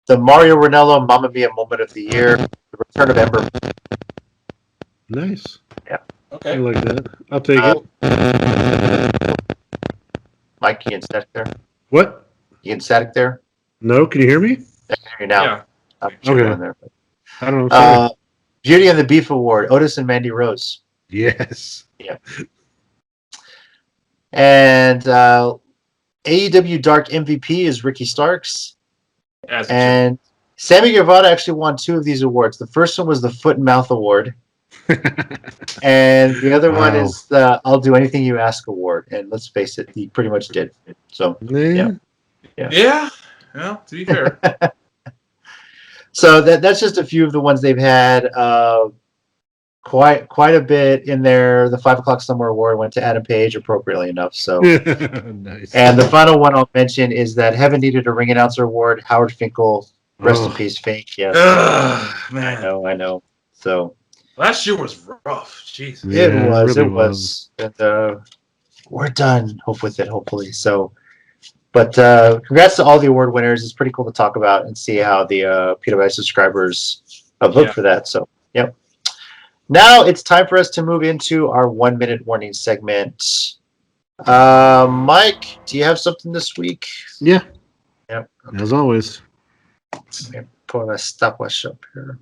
The Mario Ranallo Mamma Mia Moment of the Year, the return of Ember.
Nice.
Yeah.
Okay.
I like that. I'll take it.
Mike, you getting static there?
What?
You getting static there?
No, can you hear me?
I can hear you now.
Yeah.
I'm
okay.
There,
I don't know.
Beauty and the Beef Award, Otis and Mandy Rose.
Yes.
Yeah. And AEW Dark MVP is Ricky Starks. And Sammy Guevara actually won 2 of these awards. The first one was the Foot and Mouth Award. And the other one is the I'll Do Anything You Ask award. And let's face it, he pretty much did. So, yeah.
Well, to be fair.
So that's just a few of the ones they've had. Quite a bit in there. The 5 O'Clock Somewhere Award went to Adam Page, appropriately enough. So
nice.
And the final one I'll mention is that Heaven needed a ring announcer award. Howard Finkel, rest in peace, Fink. Yes,
man,
I know. So
last year was rough. Jeez,
it was. And we're done. Hopefully. So, but congrats to all the award winners. It's pretty cool to talk about and see how the PWI subscribers vote for that. So, yep. Now it's time for us to move into our 1-minute warning segment. Mike, do you have something this week?
Yeah.
Yep.
Okay. As always.
Let me pull my stopwatch up here.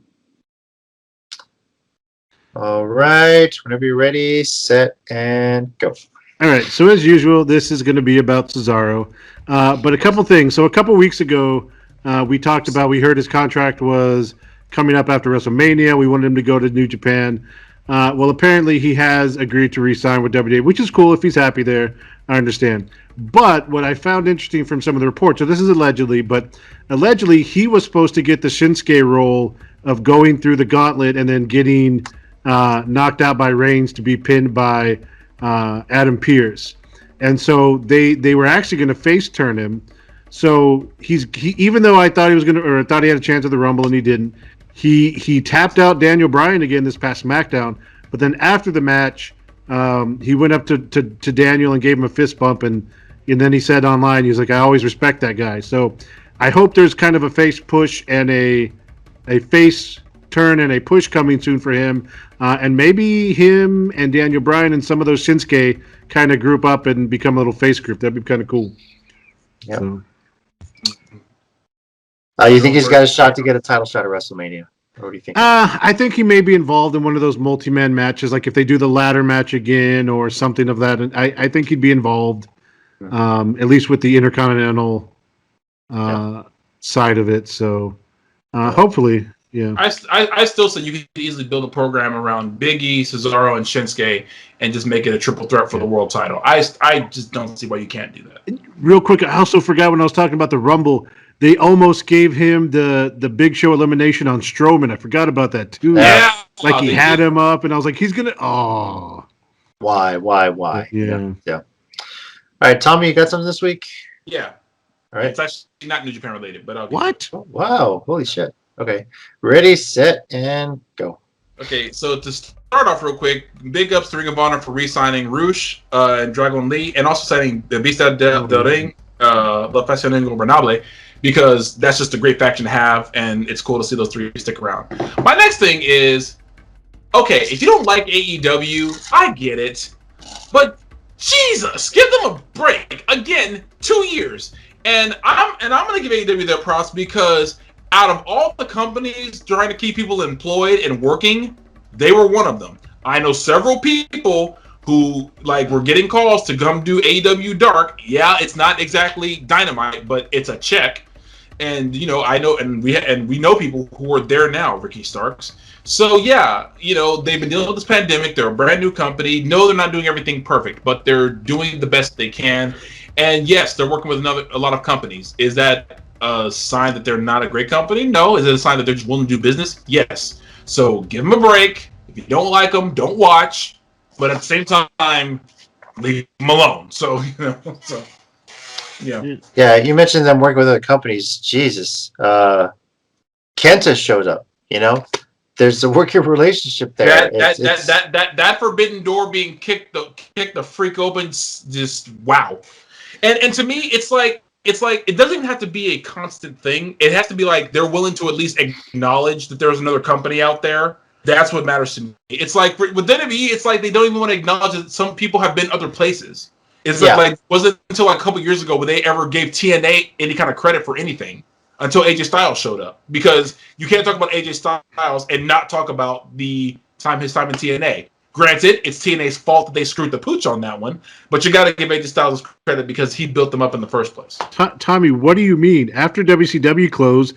All right. Whenever you're ready, set, and go.
All right. So as usual, this is going to be about Cesaro. But a couple things. So a couple weeks ago, we heard his contract was coming up after WrestleMania. We wanted him to go to New Japan. Well, apparently he has agreed to re-sign with WWE, which is cool if he's happy there. I understand. But what I found interesting from some of the reports, so this is allegedly, but allegedly he was supposed to get the Shinsuke role of going through the gauntlet and then getting knocked out by Reigns to be pinned by Adam Pearce. And so they were actually going to face turn him. So he even though I thought he was going to, or I thought he had a chance at the Rumble and he didn't, he tapped out Daniel Bryan again this past SmackDown. But then after the match, he went up to Daniel and gave him a fist bump, and then he said online, he was like, "I always respect that guy." So I hope there's kind of a face push and a face turn and a push coming soon for him, and maybe him and Daniel Bryan and some of those Shinsuke kind of group up and become a little face group. That'd be kind of cool.
Yeah.
So.
You think he's got a shot to get a title shot at WrestleMania? Or what do you think?
I think he may be involved in one of those multi-man matches, like if they do the ladder match again or something of that. I think he'd be involved, at least with the Intercontinental side of it. So hopefully, Yeah.
I still say you could easily build a program around Big E, Cesaro, and Shinsuke, and just make it a triple threat for the world title. I just don't see why you can't do that.
Real quick, I also forgot when I was talking about the Rumble, they almost gave him the Big Show elimination on Strowman. I forgot about that too.
Yeah,
like he had him up, and I was like, he's gonna. Oh,
why?
Yeah.
All right, Tommy, you got something this week?
Yeah.
All right.
It's actually not New Japan related, but
what?
Oh, wow! Holy shit! Okay, ready, set, and go.
Okay, so to start off real quick, big ups to Ring of Honor for re-signing Roosh and Dragon Lee, and also signing the Vista del Ring, La Pasión Ingobernable, because that's just a great faction to have, and it's cool to see those three stick around. My next thing is, okay, if you don't like AEW, I get it, but Jesus, give them a break. Again, 2 years, and I'm gonna give AEW their props because out of all the companies trying to keep people employed and working, they were one of them. I know several people who were getting calls to come do AEW Dark. Yeah, it's not exactly Dynamite, but it's a check. And I know, and we know people who are there now, Ricky Starks. So yeah, they've been dealing with this pandemic. They're a brand new company. No, they're not doing everything perfect, but they're doing the best they can. And yes, they're working with a lot of companies. Is that a sign that they're not a great company? No. Is it a sign that they're just willing to do business? Yes. So give them a break. If you don't like them, don't watch. But at the same time, leave them alone. So yeah.
Yeah, you mentioned them working with other companies. Jesus, Kenta showed up. There's a working relationship there.
That forbidden door being kicked the freak open. Just wow. And to me, it's like it doesn't even have to be a constant thing. It has to be like they're willing to at least acknowledge that there's another company out there. That's what matters to me. It's like with WWE, it's like they don't even want to acknowledge that some people have been other places. It's like wasn't until a couple years ago where they ever gave TNA any kind of credit for anything until AJ Styles showed up. Because you can't talk about AJ Styles and not talk about his time in TNA. Granted, it's TNA's fault that they screwed the pooch on that one, but you got to give AJ Styles credit because he built them up in the first place.
Tommy, what do you mean? After WCW closed,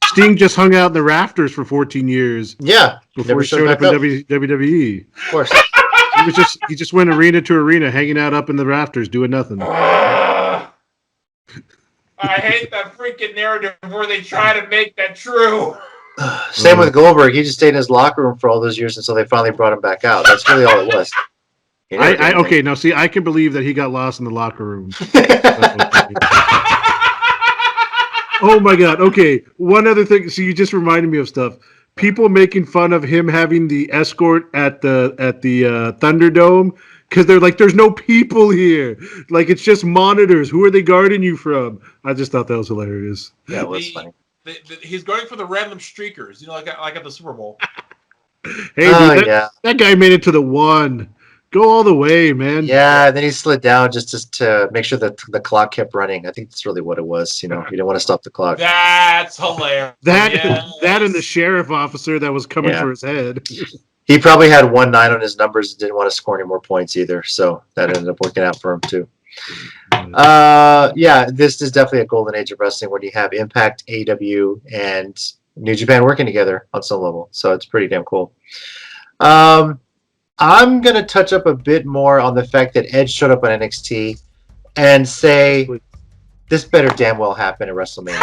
Sting just hung out in the rafters for 14 years.
Yeah,
before he showed up in WWE.
Of course,
he just went arena to arena, hanging out up in the rafters, doing nothing.
I hate that freaking narrative where they try to make that true.
Same with Goldberg. He just stayed in his locker room for all those years until they finally brought him back out. That's really all it was.
Okay, now see, I can believe that he got lost in the locker room. Oh my God. Okay, one other thing. So you just reminded me of stuff. People making fun of him having the escort at the Thunderdome because they're like, "There's no people here. Like it's just monitors. Who are they guarding you from?" I just thought that was hilarious.
Yeah, it was funny.
He's going for the random streakers, like at the Super Bowl.
Hey, dude, that guy made it to the one. Go all the way, man.
Yeah, and then he slid down just to make sure that the clock kept running. I think that's really what it was. You didn't want to stop the clock.
That's hilarious.
That and the sheriff officer that was coming for his head.
He probably had 1-9 on his numbers and didn't want to score any more points either. So that ended up working out for him too. This is definitely a golden age of wrestling when you have Impact, AEW, and New Japan working together on some level. So it's pretty damn cool. I'm going to touch up a bit more on the fact that Edge showed up on NXT and say, this better damn well happen at WrestleMania.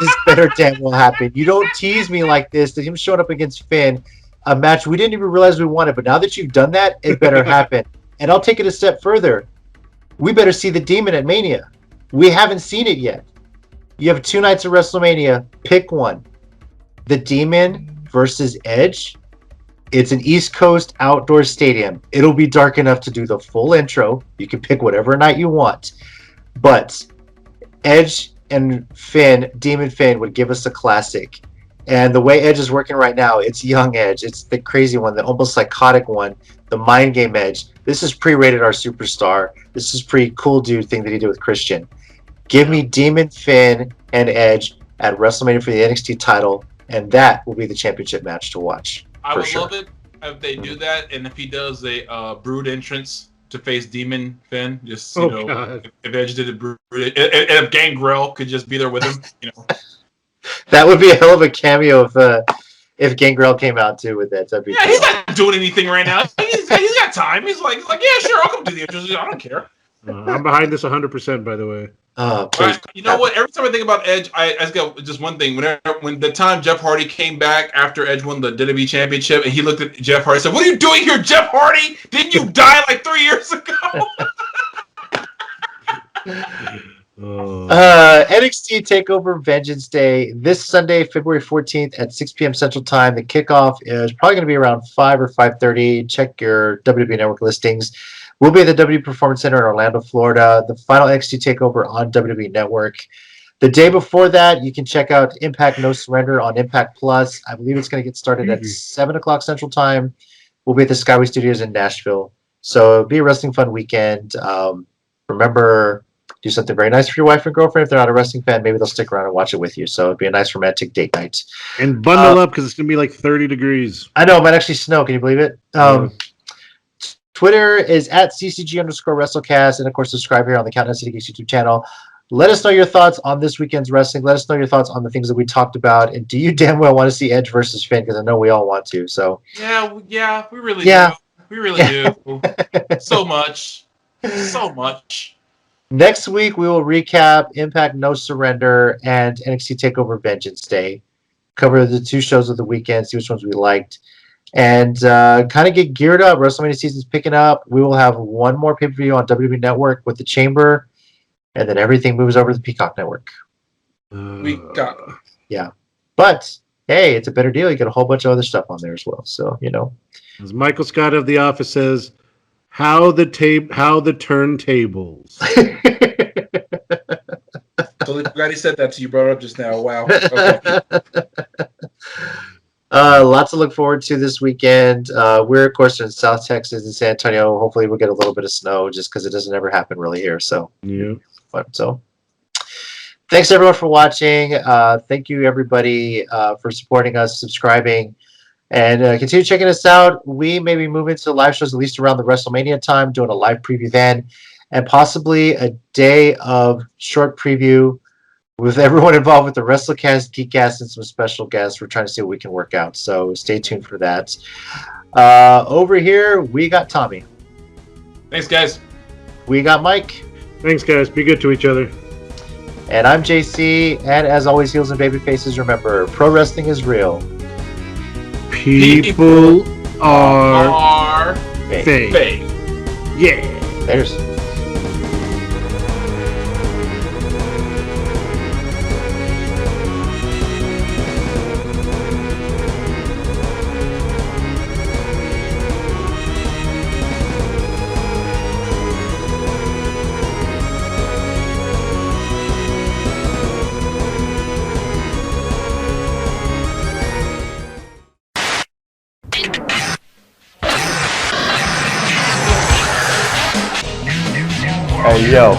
This better damn well happen. You don't tease me like this, that him showing up against Finn, a match we didn't even realize we wanted. But now that you've done that, it better happen. And I'll take it a step further. We better see the Demon at Mania. We haven't seen it yet. You have 2 nights of WrestleMania. Pick one. The Demon versus Edge. It's an East Coast outdoor stadium. It'll be dark enough to do the full intro. You can pick whatever night you want. But Edge and Finn, Demon Finn, would give us a classic. And the way Edge is working right now, it's young Edge. It's the crazy one, the almost psychotic one, the mind game Edge. This is pre-rated R Superstar. This is pre-cool dude thing that he did with Christian. Give me Demon Finn and Edge at WrestleMania for the NXT title, and that will be the championship match to watch.
I would love it if they do that, and if he does a Brood entrance to face Demon Finn, just if Edge did a Brood, and if Gangrel could just be there with him,
That would be a hell of a cameo if Gangrel came out too with that. That'd be
Yeah, he's not doing anything right now. He's got time. He's like, yeah, sure, I'll come do the intros. I don't care.
I'm behind this 100%, by the way.
You know what? Every time I think about Edge, I got just one thing. When the time Jeff Hardy came back after Edge won the WWE Championship, and he looked at Jeff Hardy and said, "What are you doing here, Jeff Hardy? Didn't you die like 3 years ago?"
NXT TakeOver Vengeance Day this Sunday, February 14th at 6 p.m. Central Time. The kickoff is probably going to be around 5 or 5:30. Check your WWE Network listings. We'll be at the WWE Performance Center in Orlando, Florida. The final NXT TakeOver on WWE Network. The day before that, you can check out Impact No Surrender on Impact Plus. I believe it's going to get started at 7 o'clock Central Time. We'll be at the Skyway Studios in Nashville. So it'll be a wrestling fun weekend. Remember, do something very nice for your wife and girlfriend. If they're not a wrestling fan, maybe they'll stick around and watch it with you. So it'll be a nice romantic date night.
And bundle up because it's going to be like 30 degrees.
I know, it might actually snow. Can you believe it? Twitter is at @CCG_WrestleCast. And, of course, subscribe here on the Countdown City Geeks YouTube channel. Let us know your thoughts on this weekend's wrestling. Let us know your thoughts on the things that we talked about. And do you damn well want to see Edge versus Finn? Because I know we all want to. So
Yeah, we really do. We really do. So much.
Next week, we will recap Impact No Surrender and NXT TakeOver Vengeance Day. Cover the two shows of the weekend, see which ones we liked. And kind of get geared up. WrestleMania season's picking up. We will have one more pay-per-view on WWE Network with The Chamber. And then everything moves over to the Peacock Network. Yeah. But, hey, it's a better deal. You get a whole bunch of other stuff on there as well. So, you know.
As Michael Scott of The Office says, how the turntables.
Totally forgot he said that to you. Brought it up just now. Wow. Okay.
Lots to look forward to this weekend. We're, of course, in South Texas and San Antonio. Hopefully we'll get a little bit of snow just because it doesn't ever happen really here. So,
yeah.
So, thanks everyone for watching. Thank you everybody for supporting us, subscribing, and continue checking us out. We may be moving to live shows at least around the WrestleMania time, doing a live preview then, and possibly a day of short preview with everyone involved with the WrestleCast, Geekcast, and some special guests. We're trying to see what we can work out. So stay tuned for that. Over here, we got Tommy.
Thanks, guys.
We got Mike.
Thanks, guys. Be good to each other.
And I'm JC. And as always, heels and baby faces, remember, pro wrestling is real.
People are
fake.
Yeah.
There's.
Hey yo,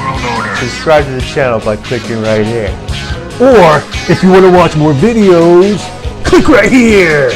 subscribe to the channel by clicking right here.
Or if you want to watch more videos, click right here.